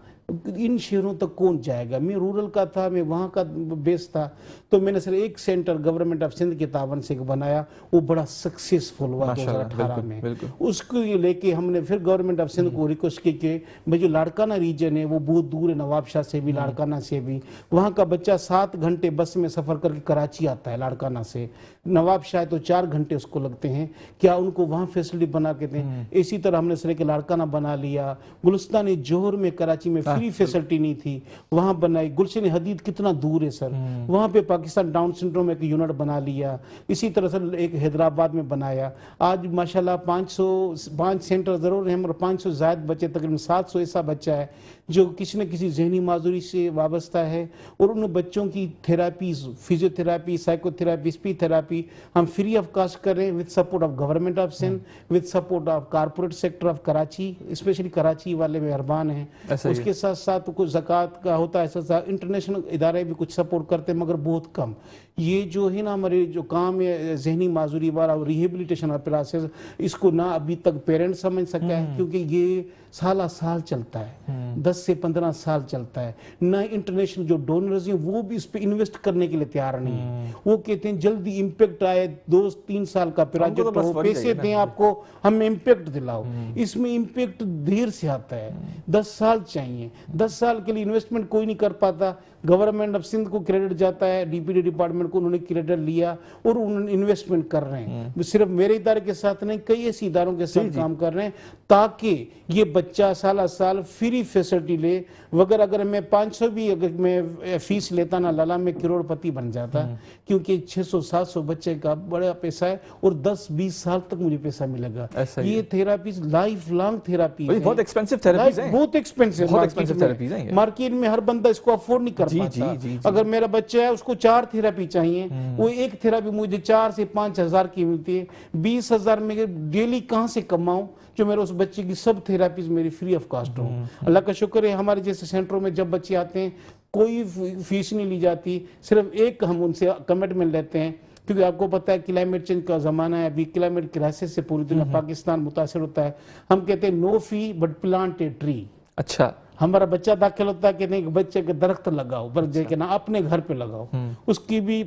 इन शहरों तक कौन जाएगा? मैं रूरल का था, मैं वहाँ का बेस था, तो मैंने सिर्फ एक सेंटर गवर्नमेंट ऑफ सिंध के तावन से बनाया, वो बड़ा सक्सेसफुल हुआ 2018 में। उसको लेके हमने फिर गवर्नमेंट ऑफ सिंध को रिक्वेस्ट की कि भाई जो लाड़काना रीजन है वो बहुत दूर है, नवाबशाह से भी, लाड़काना से भी, वहाँ का बच्चा 7 घंटे बस में सफ़र करके कराची आता है लाड़काना से, नवाबशाह तो 4 घंटे उसको लगते हैं। क्या उनको वहाँ फैसिलिटी बना के दें? इसी तरह हमने सिर्फ लाड़काना बना लिया। गुलिस्तान जोहर में, कराची में फ्री फैसिलिटी नहीं थी, वहाँ बनाई। गुलशन हदीद कितना दूर है सर, वहाँ पे पाकिस्तान डाउन सिंड्रोम एक यूनिट बना लिया। इसी तरह से एक हैदराबाद में बनाया। आज माशाल्लाह 505 सेंटर जरूर हैं, मगर 500 ज़ायद बच्चे, तकरीबन 700 ऐसा बच्चा है जो किसी न किसी जहनी माजूरी से वाबस्ता है, और उन बच्चों की therapies, physiotherapy, psychotherapy, speech therapy हम फ्री ऑफ कास्ट कर रहे हैं, with support of government of Sindh, with support of corporate sector of Karachi, specially Karachi वाले मेहरबान हैं। उसके साथ साथ कुछ ज़कात का होता है, ऐसा इंटरनेशनल इदारे भी कुछ सपोर्ट करते हैं, मगर बहुत कम। ये जो है ना हमारे जो काम है जहनी माजूरी वाला रिहेबिलिटेशन का प्रोसेस, इसको ना अभी तक पेरेंट समझ सका है, क्योंकि ये साल चलता है, 10 से 15 साल चलता है। ना इंटरनेशनल जो डोनर्स हैं वो भी इस पे इन्वेस्ट करने के लिए तैयार नहीं है। वो कहते हैं जल्दी इम्पैक्ट आए, 2-3 साल का प्रोजेक्ट हो, पैसे दें आपको, हमें इम्पैक्ट दिलाओ। इसमें इम्पैक्ट देर से आता है, 10 साल चाहिए। 10 साल के लिए इन्वेस्टमेंट कोई नहीं कर पाता। गवर्नमेंट ऑफ सिंध को क्रेडिट जाता है, DPD डिपार्टमेंट को, उन्होंने क्रेडिट लिया और उन्होंने इन्वेस्टमेंट कर रहे हैं। सिर्फ मेरे इदारे के साथ नहीं, कई ऐसे इदारों के साथ काम कर रहे हैं, ताकि ये बच्चा साल साल फ्री फैसिलिटी ले, वगर अगर मैं 500 भी अगर मैं फीस लेता ना लाला, मैं करोड़पति बन जाता, क्योंकि 600-700 बच्चे का बड़ा पैसा है और 10-20 साल तक मुझे पैसा मिलेगा। ऐसा ही ये थेरापीज लाइफ लॉन्ग थेरापी भाई, बहुत एक्सपेंसिव थेरेपीज हैं, बहुत एक्सपेंसिव बहुत एक्सपेंसिव थेरेपीज हैं ये। मार्केट में हर बंदा इसको अफोर्ड नहीं कर जी, पाता। जी, जी, जी। अगर मेरा बच्चा है उसको 4 थेरापी चाहिए, वो एक थेरापी मुझे 4 से 5 हजार की मिलती है। 20,000 में डेली कहाँ से कमाऊं जो मेरे उस बच्चे की सब थेरापीज मेरी फ्री ऑफ कॉस्ट हो। अल्लाह का शुक्र है, हमारे जैसे सेंटरों में जब बच्चे आते हैं कोई फीस नहीं ली जाती, सिर्फ एक हम उनसे कमिटमेंट लेते हैं, क्योंकि आपको पता है क्लाइमेट चेंज का जमाना है, अभी क्लाइमेट क्राइसिस से पूरी दुनिया पाकिस्तान मुतासर होता है। हम कहते हैं no fee but plant a tree. अच्छा, हमारा बच्चा दाखिल होता है, कहते हैं कि बच्चे के दरख्त लगाओ, पर देखे ना अपने घर पे लगाओ, उसकी भी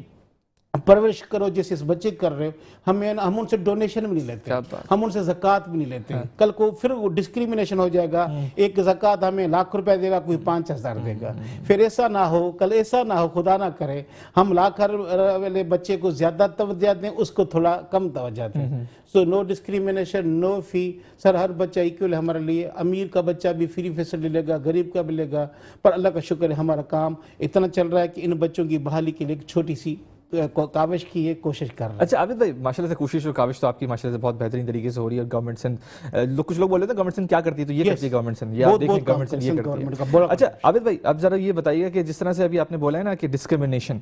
परवरिश करो जैसे इस बच्चे कर रहे हो। हम उनसे डोनेशन भी नहीं लेते, हम उनसे ज़कात भी नहीं लेते। कल को फिर वो डिस्क्रिमिनेशन हो जाएगा, एक ज़कात हमें लाख रुपए देगा, कोई 5,000 देगा। फिर ऐसा ना हो, कल ऐसा ना हो, खुदा ना करे हम लाख वाले बच्चे को ज्यादा तवज्जो दें, उसको थोड़ा कम तवज्जो दें। So no discrimination, no fee. Sir हर बच्चा इक्वल है हमारे लिए, अमीर का बच्चा भी फ्री फैसिलिटी लेगा, गरीब का भी लेगा। पर अल्लाह का शुक्र है हमारा काम इतना चल रहा है कि इन बच्चों की बहाली के लिए एक छोटी सी काविश की ये कोशिश कर रहे हैं। अच्छा आबिद भाई, माशाल्लाह से कोशिश और काविश तो आपकी माशाल्लाह से बहुत बेहतरीन तरीके से हो रही है। गवर्नमेंट सिंध कुछ लोग बोल रहे थे गवर्नमेंट सिंध क्या करती है, तो ये करती है गवर्नमेंट सिंध, ये आप देखें गवर्नमेंट सिंध ये करती है। अच्छा आबिद भाई, अब जरा ये बताइए कि जिस तरह से अभी आपने बोला है ना कि डिस्क्रिमिनेशन,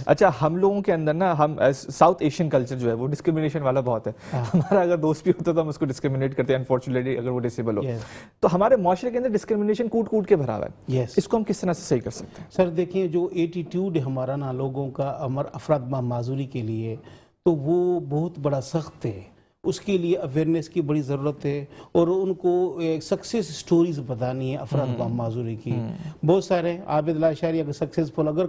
अच्छा हम लोगों के अंदर ना, हम साउथ एशियन कल्चर जो है वो डिस्क्रिमिनेशन वाला बहुत है। हमारा अगर दोस्त भी होता है तो हम उसको डिस्क्रिमिनेट करते हैं, अनफॉर्चुनेटली अगर वो डिसेबल हो। तो हमारे माशरे के अंदर डिस्क्रिमिनेशन कूट कूट के भरा हुआ है, इसको हम किस तरह से सही कर सकते हैं? सर देखिए, जो एटीट्यूड है हमारा ना लोगों का अफराद माजूरी के लिए, तो वो बहुत बड़ा सख्त है। उसके लिए अवेयरनेस की बड़ी ज़रूरत है और उनको सक्सेस स्टोरीज बतानी है अफराद माजूरी की। बहुत सारे आबिद लाशारी अगर सक्सेसफुल अगर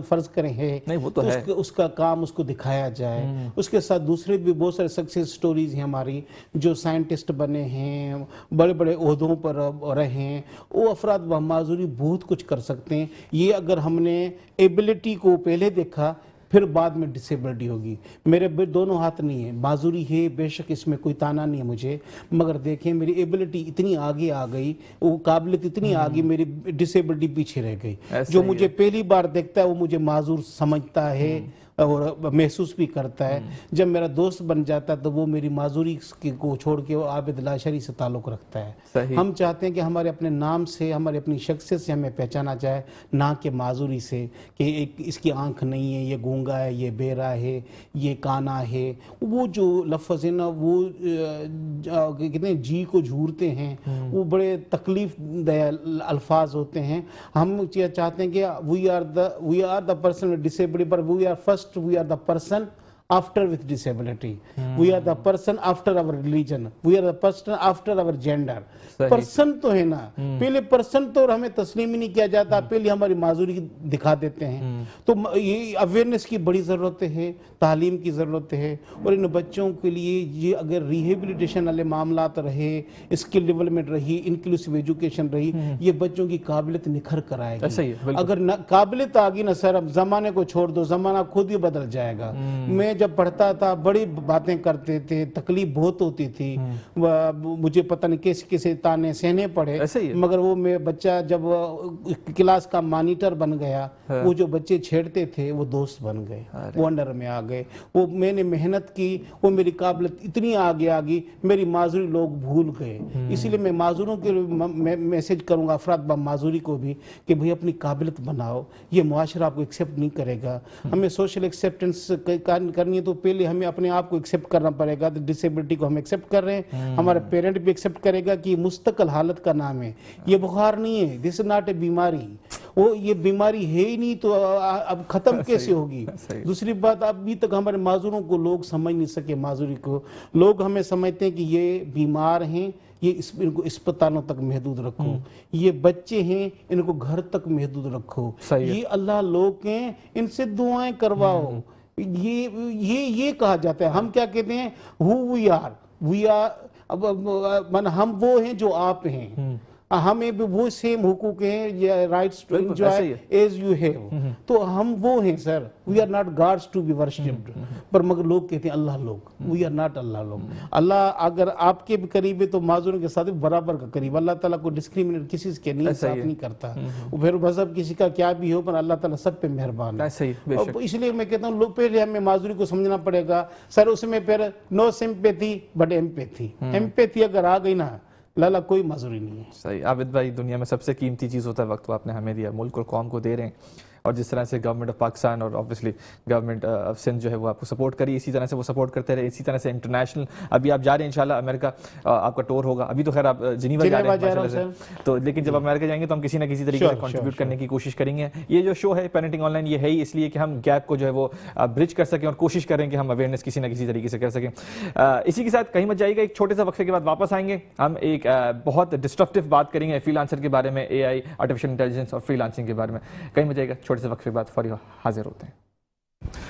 फर्ज करें है, नहीं वो तो है, उसका काम उसको दिखाया जाए। उसके साथ दूसरे भी बहुत सारे सक्सेस स्टोरीज हैं हमारी, जो साइंटिस्ट बने हैं, बड़े बड़े ओहदों पर रहे हैं, वो अफराद माजूरी बहुत कुछ कर सकते हैं। ये अगर हमने एबिलिटी को पहले देखा फिर बाद में डिसेबिलिटी होगी। मेरे दोनों हाथ नहीं है, माजूरी है बेशक, इसमें कोई ताना नहीं है मुझे, मगर देखें मेरी एबिलिटी इतनी आगे आ गई, वो काबिलियत इतनी आ गई, मेरी डिसेबिलिटी पीछे रह गई। जो मुझे पहली बार देखता है वो मुझे माजूर समझता है और महसूस भी करता है। जब मेरा दोस्त बन जाता है तो वो मेरी माजूरी को छोड़ के वो आबिद लाशारी से ताल्लुक़ रखता है। हम चाहते हैं कि हमारे अपने नाम से, हमारे अपनी शख्सियत से हमें पहचाना जाए, ना कि माजूरी से कि एक इसकी आंख नहीं है, ये गूंगा है, ये बेरा है, ये काना है। वो जो लफ्ज़ है ना, वो कितने जी को झूरते हैं, वो बड़े तकलीफ दया अल्फाज होते हैं। हम चाहते हैं कि we are the person with disability, पर we are first, we are the person after with disability, we are the person after our religion, we are the person after our gender। Person तो है ना, पहले person तो हमें तस्लीम ही नहीं किया जाता, पहले हमारी माजूरी दिखा देते हैं। तो ये अवेयरनेस की बड़ी ज़रूरत है, तालीम की ज़रूरत है। और इन बच्चों के लिए ये अगर रिहेबिलिटेशन वाले मामलात रहे, स्किल डेवलपमेंट रही, इंक्लूसिव एजुकेशन रही, ये बच्चों की काबिलियत निखर कर आएगी। अगर काबिलियत आ गई ना सर, अब ज़माने को छोड़ दो, ज़माना खुद ही बदल जाएगा। मैं जब पढ़ता था बड़ी बातें करते थे, तकलीफ बहुत होती थी, मुझे पता नहीं कैसे कैसे ताने सहने पड़े, मगर वो मैं बच्चा जब क्लास का मॉनिटर बन गया, वो जो बच्चे छेड़ते थे वो दोस्त बन गए, वो अंडर में आ गए। वो मैंने मेहनत की, वो मेरी काबिलियत इतनी आगे आ गई, मेरी माजूरी लोग भूल गए। इसीलिए मैं माजूरों के मैसेज करूंगा, अफराद माजूरी को भी, कि भाई अपनी काबिलियत बनाओ, ये मुआशरा आपको एक्सेप्ट नहीं करेगा। हमें सोशल एक्सेप्टेंस करनी है तो पहले हमें अपने आप को एक्सेप्ट करना पड़ेगा। तो डिसेबिलिटी को हम एक्सेप्ट कर रहे हैं, हमारे पेरेंट भी एक्सेप्ट करेगा कि मुस्तकिल हालत का नाम है, ये बुखार नहीं है, दिस इज नॉट ए बीमारी। वो ये बीमारी है ही नहीं तो अब खत्म कैसे होगी? दूसरी बात, अभी तक हमारे माजूरों को लोग समझ नहीं सके, माजूरी को लोग हमें समझते हैं कि ये बीमार हैं, ये इनको अस्पतालों तक महदूद रखो, ये बच्चे हैं इनको घर तक महदूद रखो, ये अल्लाह लोग हैं इनसे दुआएं करवाओ। ये कहा जाता है। हम क्या कहते हैं? Who we are, we are, मन हम वो हैं जो आप हैं। हमें भी वो सेम हुकूक हैं, राइट्स टू बिल्कुल, ऐसे ही एंजॉय एज यू हैव। तो हम वो हैं sir, we are not gods to be worshipped. पर मगर लोग कहते हैं अल्लाह लोग, वी आर नॉट अल्लाह लोग। अल्लाह अगर आपके भी करीब है तो माजूरों के साथ भी बराबर का करीब। अल्लाह ताला को डिस्क्रिमिनेट किसी के नहीं साफ नहीं करता। फिर मजहब किसी का क्या भी हो, पर अल्लाह ताला सब पे मेहरबान है। इसलिए मैं कहता हूँ लोग पहले हमें माजूरी को समझना पड़ेगा सर। उसमें फिर no sympathy but empathy. Empathy अगर आ गई ना लाला कोई माजूरी नहीं है। सही। आबिद भाई, दुनिया में सबसे कीमती चीज़ होता है वक्त, वो आपने हमें दिया, मुल्क और कौम को दे रहे हैं। और जिस तरह से गवर्नमेंट ऑफ पाकिस्तान और ऑब्वियसली गवर्नमेंट ऑफ सिंध जो है वो आपको सपोर्ट करी, इसी तरह से वो सपोर्ट करते रहे। इसी तरह से इंटरनेशनल अभी आप जा रहे हैं इंशाल्लाह अमेरिका, आपका टूर होगा। अभी तो खैर आप जिनीवा जा रहे हैं तो, लेकिन जब अमेरिका जाएंगे तो हम किसी ना किसी तरीके से कंट्रीब्यूट करने की कोशिश करेंगे। ये जो शो है पेरेंटिंग ऑनलाइन, ये है ही इसलिए कि हम गैप को जो है वो ब्रिज कर सकें और कोशिश करें कि हम अवेयरनेस किसी ना किसी तरीके से कर सकें। इसी के साथ कहीं मत जाइएगा, एक छोटे से वक्फे के बाद वापस आएंगे। हम एक बहुत डिस्ट्रप्टिव बात करेंगे फ्रीलांसर के बारे में, AI, आर्टिफिशियल इंटेलिजेंस और फ्रीलांसिंग के बारे में। कहीं मत जाइएगा, छोटे से वक्फे के बाद हाजिर होते हैं।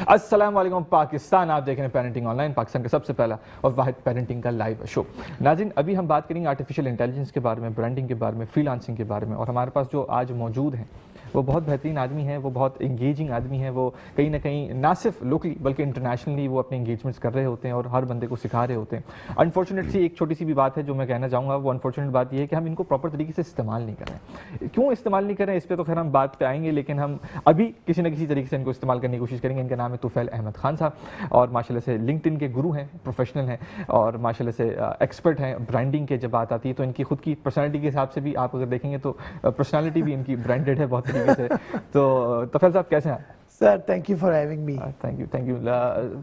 अस्सलाम वालेकुम पाकिस्तान, आप देख रहे हैं पेरेंटिंग ऑनलाइन, पाकिस्तान का सबसे पहला और वाहिद पेरेंटिंग का लाइव शो। नाज़रीन, अभी हम बात करेंगे आर्टिफिशियल इंटेलिजेंस के बारे में, ब्रांडिंग के बारे में, फ्रीलांसिंग के बारे में। और हमारे पास जो आज मौजूद हैं वो बहुत बेहतरीन आदमी है, वो बहुत इंगेजिंग आदमी है। वो कहीं ना कहीं ना सिर्फ लोकली बल्कि इंटरनेशनली वो अपने इंगेजमेंट्स कर रहे होते हैं और हर बंदे को सिखा रहे होते हैं। अनफॉर्चुनेटली एक छोटी सी भी बात है जो मैं कहना चाहूँगा, वो अनफॉर्चुनेट बात ये है कि हम इनको प्रॉपर तरीके से इस्तेमाल नहीं कर रहे हैं। क्यों इस्तेमाल नहीं कर रहे हैं इस पर तो खैर हम बात पे आएंगे, लेकिन हम अभी किसी न किसी तरीके से इनको इस्तेमाल करने की कोशिश करेंगे। इनका नाम है तुफैल अहमद खान साहब, और माशाल्लाह से लिंक्डइन के गुरु हैं, प्रोफेशनल हैं और माशाल्लाह से एक्सपर्ट हैं ब्रांडिंग के। जब बात आती है तो इनकी खुद की पर्सनैलिटी के हिसाब से भी आप अगर देखेंगे तो पर्सनैलिटी भी इनकी ब्रांडेड है बहुत तरीके से। तो तुफैल साहब कैसे हैं sir? Thank you for having me. Thank you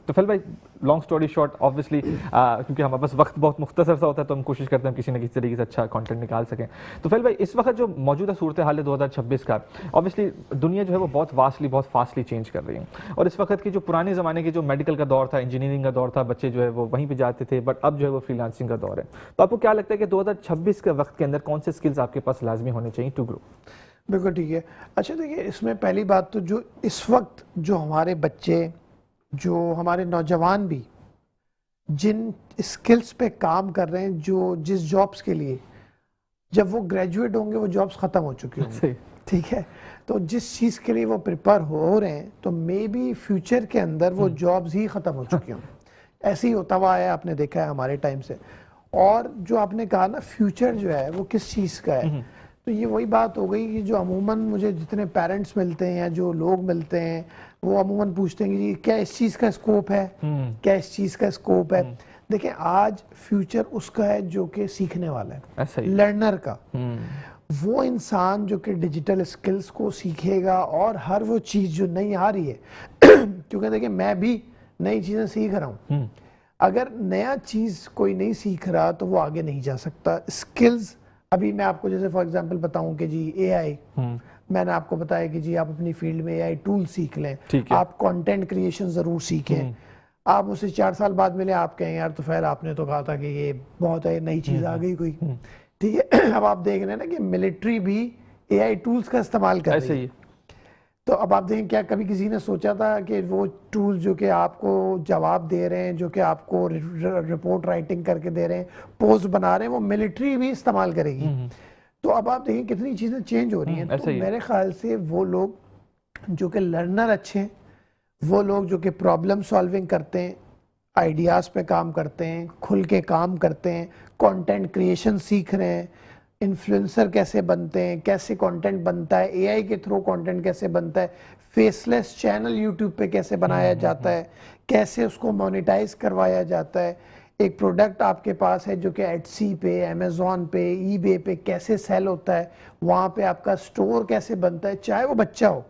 Tufail भाई। लॉन्ग स्टोरी शॉर्ट, ऑब्वियसली क्योंकि हमारे पास वक्त बहुत मुख्तसर सा होता है तो हम कोशिश करते हैं किसी न किसी तरीके से अच्छा कंटेंट निकाल सकें। तुफैल भाई, इस वक्त जो मौजूदा सूरत हाल है 2026 का, ऑब्वियसली दुनिया जो है वो बहुत वास्टली, बहुत फास्टली चेंज कर रही है। और इस वक्त की जो पुराने ज़माने के जो मेडिकल का दौर था, इंजीनियरिंग का दौर था, बच्चे जो है वो वहीं पर जाते थे, बट अब जो है वो फ्रीलांसिंग का दौर है। तो आपको क्या लगता है कि 2026 के वक्त के अंदर कौन से स्किल्स आपके पास लाजमी होने चाहिए टू ग्रो? बिल्कुल ठीक है। अच्छा देखिए, इसमें पहली बात तो जो इस वक्त जो हमारे बच्चे, जो हमारे नौजवान भी जिन स्किल्स पे काम कर रहे हैं, जो जिस जॉब्स के लिए जब वो ग्रेजुएट होंगे वो जॉब्स ख़त्म हो चुकी होंगी, ठीक है। तो जिस चीज़ के लिए वो प्रिपेयर हो रहे हैं तो मे बी फ्यूचर के अंदर वो जॉब्स ही ख़त्म हो चुकी हों। ऐसे ही होता हुआ है, आपने देखा है हमारे टाइम से। और जो आपने कहा ना फ्यूचर जो है वो किस चीज़ का है, तो ये वही बात हो गई कि जो अमूमन मुझे जितने पेरेंट्स मिलते हैं या जो लोग मिलते हैं वो अमूमन पूछते हैं कि जी क्या इस चीज़ का स्कोप है, क्या इस चीज़ का स्कोप है। देखें, आज फ्यूचर उसका है जो कि सीखने वाला है, लर्नर का। वो इंसान जो कि डिजिटल स्किल्स को सीखेगा और हर वो चीज़ जो नई आ रही है क्योंकि देखिए मैं भी नई चीज़ें सीख रहा हूँ। अगर नया चीज़ कोई नहीं सीख रहा तो वो आगे नहीं जा सकता। स्किल्स अभी मैं आपको जैसे फॉर एग्जांपल बताऊं कि जी AI, मैंने आपको बताया कि जी आप अपनी फील्ड में AI टूल सीख लें, आप कंटेंट क्रिएशन ज़रूर सीखें। आप मुझसे 4 साल बाद मिले, आप कहें यार तुफैल आपने तो कहा था कि ये बहुत है, नई चीज़ आ गई कोई, ठीक है। अब आप देख रहे हैं ना कि मिलिट्री भी AI टूल्स का इस्तेमाल कर रही है। तो अब आप देखें, क्या कभी किसी ने सोचा था कि वो टूल जो कि आपको जवाब दे रहे हैं, जो कि आपको रिपोर्ट राइटिंग करके दे रहे हैं, पोस्ट बना रहे हैं, वो मिलिट्री भी इस्तेमाल करेगी। तो अब आप देखें कितनी चीज़ें चेंज हो रही हैं। तो मेरे ख्याल से वो लोग जो कि लर्नर अच्छे हैं, वो लोग जो कि प्रॉब्लम सॉल्विंग करते हैं, आइडियाज़ पे काम करते हैं, खुल के काम करते हैं, कंटेंट क्रिएशन सीख रहे हैं, इन्फ्लुएंसर कैसे बनते हैं, कैसे कंटेंट बनता है, AI के थ्रू कंटेंट कैसे बनता है, फेसलेस चैनल यूट्यूब पे कैसे बनाया जाता है, कैसे उसको मोनेटाइज करवाया जाता है। एक प्रोडक्ट आपके पास है जो कि एटसी पे, अमेजोन पे, eBay पे कैसे सेल होता है, वहाँ पे आपका स्टोर कैसे बनता है, चाहे वो बच्चा हो,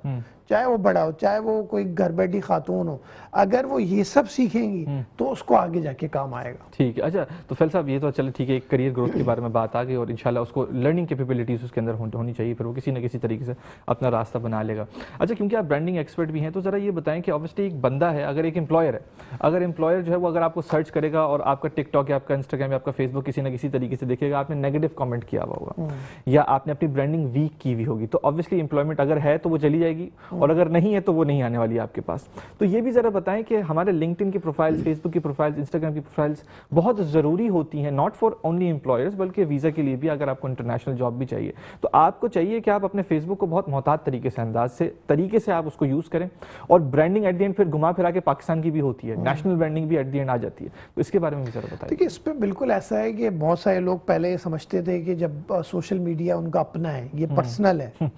चाहे वो बड़ा हो, चाहे वो कोई घर बैठी खातून हो। अगर वो ये सब सीखेंगी तो उसको आगे जाके काम आएगा। ठीक है। अच्छा तो फैल साहब, ये तो चलो ठीक है, करियर ग्रोथ के बारे में बात आ गई और इंशाल्लाह उसको लर्निंग कैपेबिलिटीज़ उसके अंदर होनी चाहिए, फिर वो किसी न किसी तरीके से अपना रास्ता बना लेगा। अच्छा, क्योंकि आप ब्रांडिंग एक्सपर्ट भी हैं तो ज़रा ये बताएं कि ऑब्वियसली एक बंदा है, अगर एक एम्प्लॉयर है, अगर एम्प्लॉयर जो है वो अगर आपको सर्च करेगा और आपका टिकटॉक या आपका इंस्टाग्राम या आपका फेसबुक किसी न किसी तरीके से देखेगा, आपने नेगेटिव कमेंट किया हुआ होगा या आपने अपनी ब्रांडिंग वीक की हुई होगी, तो ऑब्वियसली एम्प्लॉयमेंट अगर है तो वो चली जाएगी और अगर नहीं है तो वो नहीं आने वाली है आपके पास। तो ये भी जरा बताएं कि हमारे लिंक्डइन की प्रोफाइल्स, फेसबुक की प्रोफाइल्स, इंस्टाग्राम की प्रोफाइल्स बहुत ज़रूरी होती हैं, नॉट फॉर ओनली एम्प्लॉयर्स बल्कि वीज़ा के लिए भी, अगर आपको इंटरनेशनल जॉब भी चाहिए तो आपको चाहिए कि आप अपने फेसबुक को बहुत मोहतात तरीके से आप उसको यूज़ करें। और ब्रांडिंग एट द एंड फिर घुमा फिरा के पाकिस्तान की भी होती है, नेशनल ब्रांडिंग भी एट द एंड आ जाती है। तो इसके बारे में भी जरा बताइए। देखिए, इस पे बिल्कुल ऐसा है कि बहुत सारे लोग पहले समझते थे कि जब सोशल मीडिया उनका अपना है, ये पर्सनल है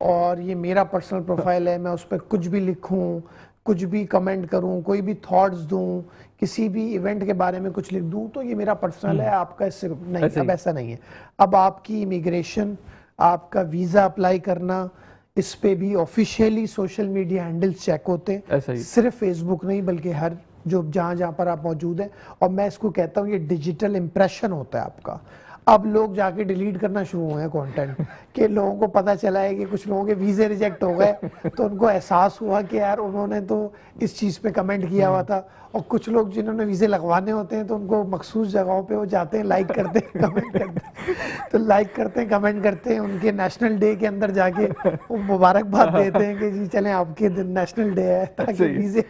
और ये मेरा पर्सनल प्रोफाइल है, मैं उस पर कुछ भी लिखूं, कुछ भी कमेंट करूं, कोई भी थॉट्स दूं, किसी भी इवेंट के बारे में कुछ लिख दूं, तो ये मेरा पर्सनल है, आपका इससे नहीं। अब ऐसा नहीं है। अब आपकी इमिग्रेशन, आपका वीजा अप्लाई करना, इस पे भी officially social media handles check होते हैं, सिर्फ फेसबुक नहीं बल्कि हर जो जहां पर आप मौजूद हैं। और मैं इसको कहता हूँ ये डिजिटल इंप्रेशन होता है आपका। अब लोग जाके डिलीट करना शुरू हुए हैं कंटेंट कि लोगों को पता चला है कि कुछ लोगों के वीजे रिजेक्ट हो गए, तो उनको एहसास हुआ कि यार उन्होंने तो इस चीज़ पे कमेंट किया हुआ था। और कुछ लोग जिन्होंने वीजे लगवाने होते हैं तो उनको मखसूस जगहों पे वो जाते हैं, लाइक करते हैं, कमेंट करते हैं, तो लाइक करते हैं, कमेंट करते हैं, उनके नेशनल डे के अंदर जाके वो मुबारकबाद देते हैं कि जी चलें आपके दिन नेशनल डे है, ताकि वीजे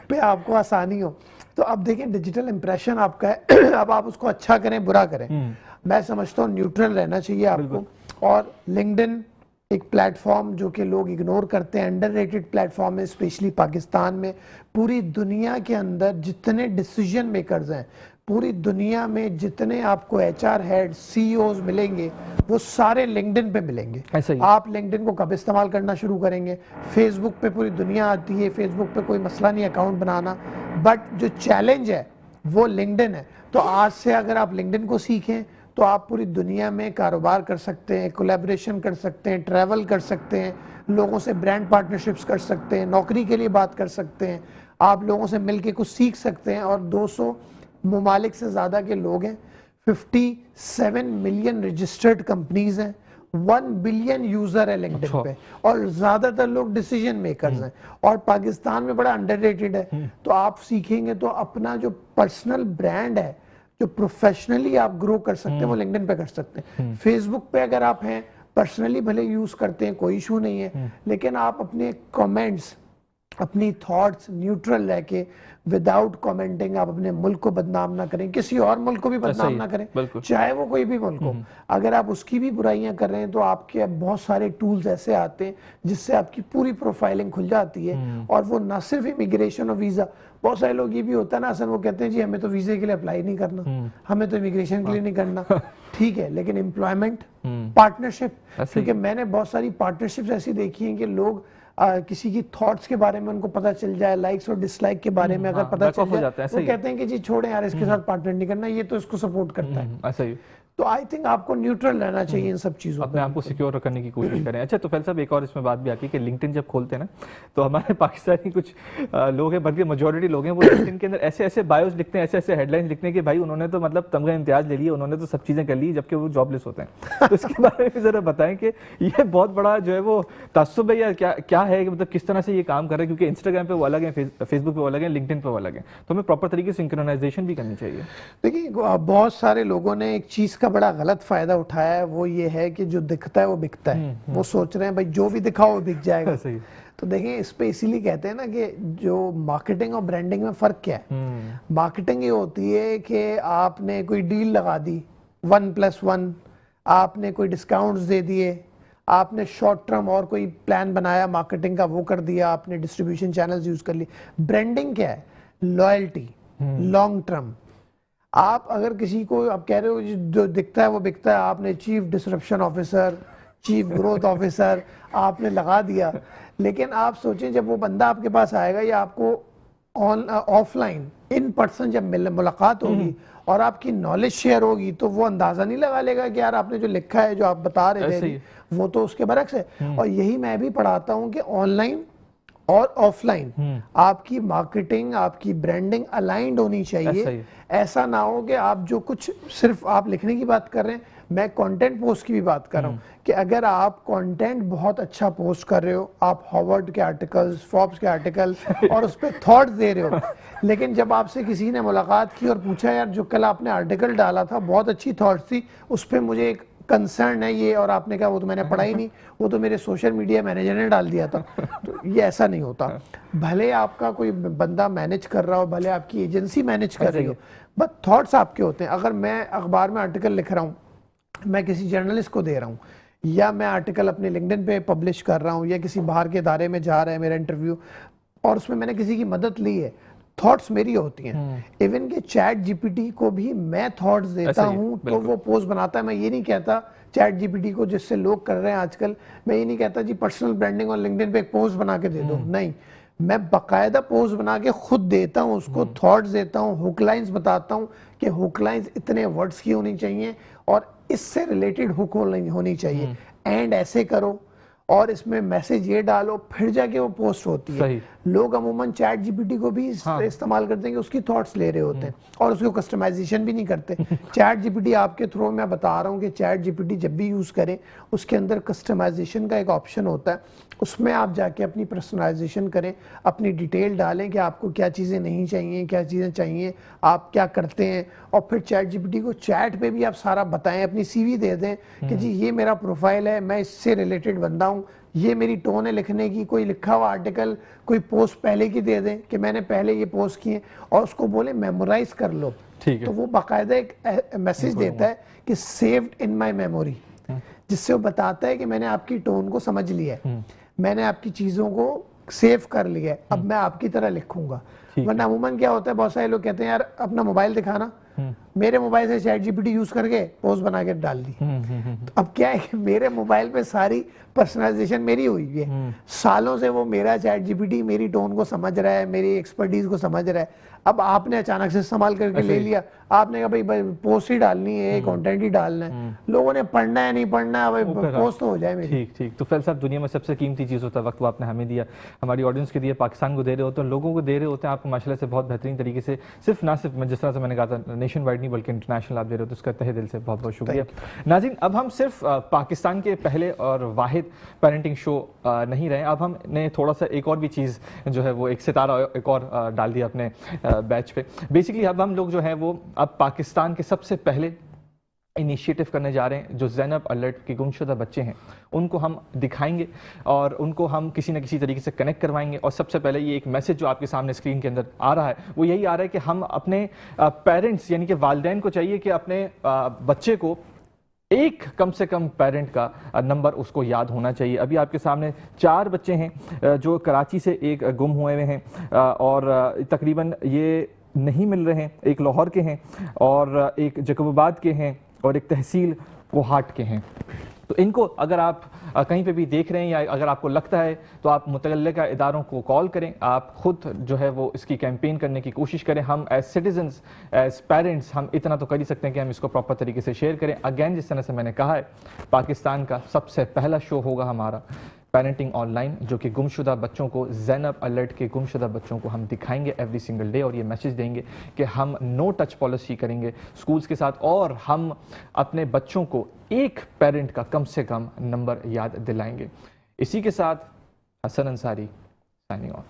पे आपको आसानी हो। तो अब देखें डिजिटल इंप्रेशन आपका है, अब आप उसको अच्छा करें बुरा करें, मैं समझता हूँ न्यूट्रल रहना चाहिए आपको। और लिंक्डइन एक प्लेटफॉर्म जो कि लोग इग्नोर करते हैं, अंडररेटेड प्लेटफॉर्म है, स्पेशली पाकिस्तान में। पूरी दुनिया के अंदर जितने डिसीजन मेकर्स हैं, पूरी दुनिया में जितने आपको एचआर हेड, सीईओज मिलेंगे, वो सारे लिंक्डइन पे मिलेंगे। आप लिंक्डइन को कब इस्तेमाल करना शुरू करेंगे? फेसबुक पे पूरी दुनिया आती है, फेसबुक पे कोई मसला नहीं अकाउंट बनाना, बट जो चैलेंज है वो लिंक्डइन है। तो आज से अगर आप लिंक्डइन को सीखें तो आप पूरी दुनिया में कारोबार कर सकते हैं, कोलैबोरेशन कर सकते हैं, ट्रैवल कर सकते हैं, लोगों से ब्रांड पार्टनरशिप्स कर सकते हैं, नौकरी के लिए बात कर सकते हैं, आप लोगों से मिलके कुछ सीख सकते हैं। और 200 ममालिक से ज़्यादा के लोग हैं, 57 मिलियन रजिस्टर्ड कंपनीज हैं, 1 बिलियन यूजर है लिंक्डइन पे, और ज्यादातर लोग डिसीजन मेकर्स हैं। और पाकिस्तान में बड़ा अंडररेटेड है। तो आप सीखेंगे तो अपना जो पर्सनल ब्रांड है, जो प्रोफेशनली आप ग्रो कर सकते हैं, वो लिंक्डइन पे कर सकते हैं। फेसबुक पे अगर आप हैं, पर्सनली भले यूज करते हैं, कोई इशू नहीं है, लेकिन आप अपने कमेंट्स, अपनी थॉट्स न्यूट्रल रह के, विदाउट कमेंटिंग, आप अपने मुल्क को बदनाम ना करें, किसी और मुल्क को भी बदनाम ना करें, चाहे वो कोई भी मुल्क हो। अगर आप उसकी भी बुराइयां कर रहे हैं तो आपके बहुत सारे टूल्स ऐसे आते हैं जिससे आपकी पूरी प्रोफाइलिंग खुल जाती है। और वो ना सिर्फ इमिग्रेशन और वीजा, बहुत सारे लोग ये भी होता है ना असन, वो कहते हैं जी हमें तो वीजे के लिए अप्लाई नहीं करना, हमें तो इमिग्रेशन के लिए नहीं करना। ठीक है, लेकिन एम्प्लॉयमेंट, पार्टनरशिप, क्योंकि मैंने बहुत सारी पार्टनरशिप्स ऐसी देखी हैं कि लोग किसी की थॉट्स के बारे में उनको पता चल जाए, लाइक्स और डिसलाइक के बारे में अगर पता चल जाए, वो कहते हैं कि जी छोड़ें यार, इसके साथ पार्टनर नहीं करना, ये तो इसको सपोर्ट करता है। ऐसा ही। तो आई थिंक आपको न्यूट्रल रहना चाहिए इन सब चीजों, अपने आप को सिक्योर करने की कोशिश करें। अच्छा, तो फैल साहब एक और इसमें बात भी आती है कि लिंक्डइन जब खोलते हैं ना, तो हमारे पाकिस्तानी कुछ लोग हैं, बल्कि मेजॉरिटी लोग हैं, वो लिंक्डइन के अंदर ऐसे ऐसे बायोस लिखते हैं, ऐसे ऐसे हेडलाइंस लिखते हैं कि भाई उन्होंने तो मतलब तमगा इम्तियाज ले लिया, उन्होंने तो सब चीज़ें कर ली, जबकि वो जॉबलेस होते हैं। तो इसके बारे में ज़रा बताएं कि ये बहुत बड़ा जो है वो तासुब है या क्या है, मतलब किस तरह से ये काम कर रहे हैं? क्योंकि इंस्टाग्राम पे वो अलग है, फेसबुक पे वो अलग है, लिंक्डइन पे वो अलग है, तो हमें प्रॉपर तरीके से सिंक्रोनाइजेशन भी करनी चाहिए। देखिए, बहुत सारे लोगों ने एक चीज का बड़ा गलत फायदा उठाया है, वो ये है कि जो दिखता है वो बिकता है। वो सोच रहे हैं भाई जो भी दिखाओ वो बिक जाएगा। तो देखें, इस पे इसीलिए कहते हैं ना कि जो मार्केटिंग और ब्रांडिंग में फर्क क्या है। मार्केटिंग ये होती है कि आपने कोई डील लगा दी 1+1, आपने कोई डिस्काउंट्स दे दिए, आपने शॉर्ट टर्म और कोई प्लान बनाया मार्केटिंग का, वो कर दिया, आपने डिस्ट्रीब्यूशन चैनल्स यूज कर लिए। ब्रांडिंग क्या है? Loyalty, long term. आप अगर किसी को आप कह रहे हो जो दिखता है वो बिकता है, आपने chief disruption officer, chief growth officer आपने लगा दिया, लेकिन आप सोचें जब वो बंदा आपके पास आएगा या आपको ऑफलाइन इन पर्सन जब मुलाकात होगी और आपकी नॉलेज शेयर होगी, तो वो अंदाजा नहीं लगा लेगा कि यार आपने जो लिखा है, जो आप बता रहे थे, वो तो उसके बरक्स है। और यही मैं भी पढ़ाता हूँ कि ऑनलाइन और ऑफलाइन आपकी मार्केटिंग, आपकी ब्रांडिंग अलाइंड होनी चाहिए। ऐसा ना हो कि आप जो कुछ सिर्फ आप लिखने की बात कर रहे हैं, मैं कंटेंट पोस्ट की भी बात कर रहा हूँ कि अगर आप कंटेंट बहुत अच्छा पोस्ट कर रहे हो, आप हार्वर्ड के आर्टिकल्स, फोर्ब्स के आर्टिकल और उस पर थॉट्स दे रहे हो, लेकिन जब आपसे किसी ने मुलाकात की और पूछा यार जो कल आपने आर्टिकल डाला था बहुत अच्छी थॉट्स थी, उस पर मुझे एक कंसर्न है ये, और आपने कहा वो तो मैंने पढ़ा ही नहीं, वो तो मेरे सोशल मीडिया मैनेजर ने डाल दिया था। तो ये ऐसा नहीं होता। भले आपका कोई बंदा मैनेज कर रहा हो, भले आपकी एजेंसी मैनेज कर रही हो, बट थॉट्स आपके होते हैं। अगर मैं अखबार में आर्टिकल लिख रहा हूँ, मैं किसी जर्नलिस्ट को दे रहा हूँ, या मैं आर्टिकल अपने लिंक्डइन पे पब्लिश कर रहा हूँ, या किसी बाहर के इदारे में जा रहा है मेरा इंटरव्यू, और उसमें मैंने किसी की मदद ली है, थॉट्स मेरी होती हैं। इवन के चैट जीपीटी को भी मैं थॉट्स देता हूं तो वो पोस्ट बनाता है। मैं ये नहीं कहता चैट जीपीटी को, जिससे लोग कर रहे हैं आजकल, मैं ये नहीं कहता जी पर्सनल ब्रांडिंग और लिंक्डइन पे एक पोस्ट बना के दे दो, नहीं, मैं बाकायदा पोस्ट बना के खुद देता हूं, उसको थॉट्स देता हूं, हुक लाइंस बताता हूं कि हुक लाइंस इतने वर्ड्स की होनी चाहिए और इससे रिलेटेड हुक होनी चाहिए, एंड ऐसे करो और इसमें मैसेज ये डालो, फिर जाके वो पोस्ट होती है। लोग अमूमन चैट जीपीटी को भी इस्तेमाल करते हैं कि उसकी थॉट्स ले रहे होते हैं और उसको कस्टमाइजेशन भी नहीं करते। चैट जीपीटी आपके थ्रू मैं बता रहा हूँ कि चैट जीपीटी जब भी यूज करें, उसके अंदर कस्टमाइजेशन का एक ऑप्शन होता है, उसमें आप जाके अपनी पर्सनलाइजेशन करें, अपनी डिटेल डालें कि आपको क्या चीज़ें नहीं चाहिए, क्या चीज़ें चाहिए, आप क्या करते हैं, और फिर चैट जीपीटी को चैट पे भी आप सारा बताएं, अपनी सीवी दे दें कि जी ये मेरा प्रोफाइल है, मैं इससे रिलेटेड बंदा हूँ, ये मेरी टोन है लिखने की, कोई लिखा हुआ आर्टिकल, कोई पोस्ट पहले की दे दें कि मैंने पहले ये पोस्ट किए, और उसको बोले मेमोराइज कर लो। ठीक है। तो वो बाकायदा एक मैसेज देता है कि सेव्ड इन माय मेमोरी, जिससे वो बताता है कि मैंने आपकी टोन को समझ लिया है, मैंने आपकी चीजों को सेव कर लिया है, अब मैं आपकी तरह लिखूंगा। वरना अमूमन क्या होता है, बहुत सारे लोग कहते हैं यार अपना मोबाइल दिखाना, मेरे मोबाइल से चैट जीपीटी यूज करके पोस्ट बना के डाल दी। तो अब क्या है कि मेरे मोबाइल पे सारी पर्सनलाइजेशन मेरी हुई है, सालों से वो मेरा चैट जीपीटी मेरी टोन को समझ रहा है, मेरी एक्सपर्टीज को समझ रहा है। अब आपने अचानक से इस्तेमाल करके ले लिया, आपने कहा भाई पोस्ट ही डालनी है, कंटेंट ही डालना है, लोगों ने पढ़ना है नहीं पढ़ना है, भाई पोस्ट तो हो जाए मेरी। ठीक ठीक। तो फैल साहब, दुनिया में सबसे कीमती चीज़ होता है वक्त, वो आपने हमें दिया, हमारी ऑडियंस को दिया, पाकिस्तान को दे रहे होते हैं, लोगों को दे रहे होते हैं, आपको माशाल्लाह से बहुत बेहतरीन तरीके से, सिर्फ ना सिर्फ जिस तरह से मैंने कहा था नेशन वाइड नहीं बल्कि इंटरनेशनल आप दे रहे हो, तो उसका तहे दिल से बहुत बहुत शुक्रिया। नाज़रीन, अब हम सिर्फ पाकिस्तान के पहले और वाहिद पेरेंटिंग शो नहीं रहे, अब हमने थोड़ा सा एक और भी चीज़ जो है वो एक सितारा एक और डाल दिया अपने बैच पे। बेसिकली अब हम लोग जो है वो अब पाकिस्तान के सबसे पहले इनिशिएटिव करने जा रहे हैं, जो ज़ैनब अलर्ट के गुमशुदा बच्चे हैं उनको हम दिखाएंगे और उनको हम किसी न किसी तरीके से कनेक्ट करवाएंगे। और सबसे पहले ये एक मैसेज जो आपके सामने स्क्रीन के अंदर आ रहा है वो यही आ रहा है कि हम अपने पेरेंट्स यानी कि वालिदैन को चाहिए कि अपने बच्चे को एक कम से कम पेरेंट का नंबर उसको याद होना चाहिए। अभी आपके सामने 4 बच्चे हैं जो कराची से एक गुम हुए हुए हैं और तकरीबन ये नहीं मिल रहे हैं, एक लाहौर के हैं और एक जैकबाबाद के हैं और एक तहसील कोहाट के हैं। तो इनको अगर आप कहीं पे भी देख रहे हैं या अगर आपको लगता है तो आप मुतल्लिका इदारों को कॉल करें, आप खुद जो है वो इसकी कैंपेन करने की कोशिश करें। हम एज सिटीजन्स, एज पेरेंट्स, हम इतना तो कर ही सकते हैं कि हम इसको प्रॉपर तरीके से शेयर करें। अगेन, जिस तरह से मैंने कहा है, पाकिस्तान का सबसे पहला शो होगा हमारा पेरेंटिंग ऑनलाइन, जो कि गुमशुदा बच्चों को, ज़ैनब अलर्ट के गुमशुदा बच्चों को हम दिखाएंगे एवरी सिंगल डे और ये मैसेज देंगे कि हम नो टच पॉलिसी करेंगे स्कूल्स के साथ और हम अपने बच्चों को एक पेरेंट का कम से कम नंबर याद दिलाएंगे। इसी के साथ हसन अंसारी साइनिंग ऑफ।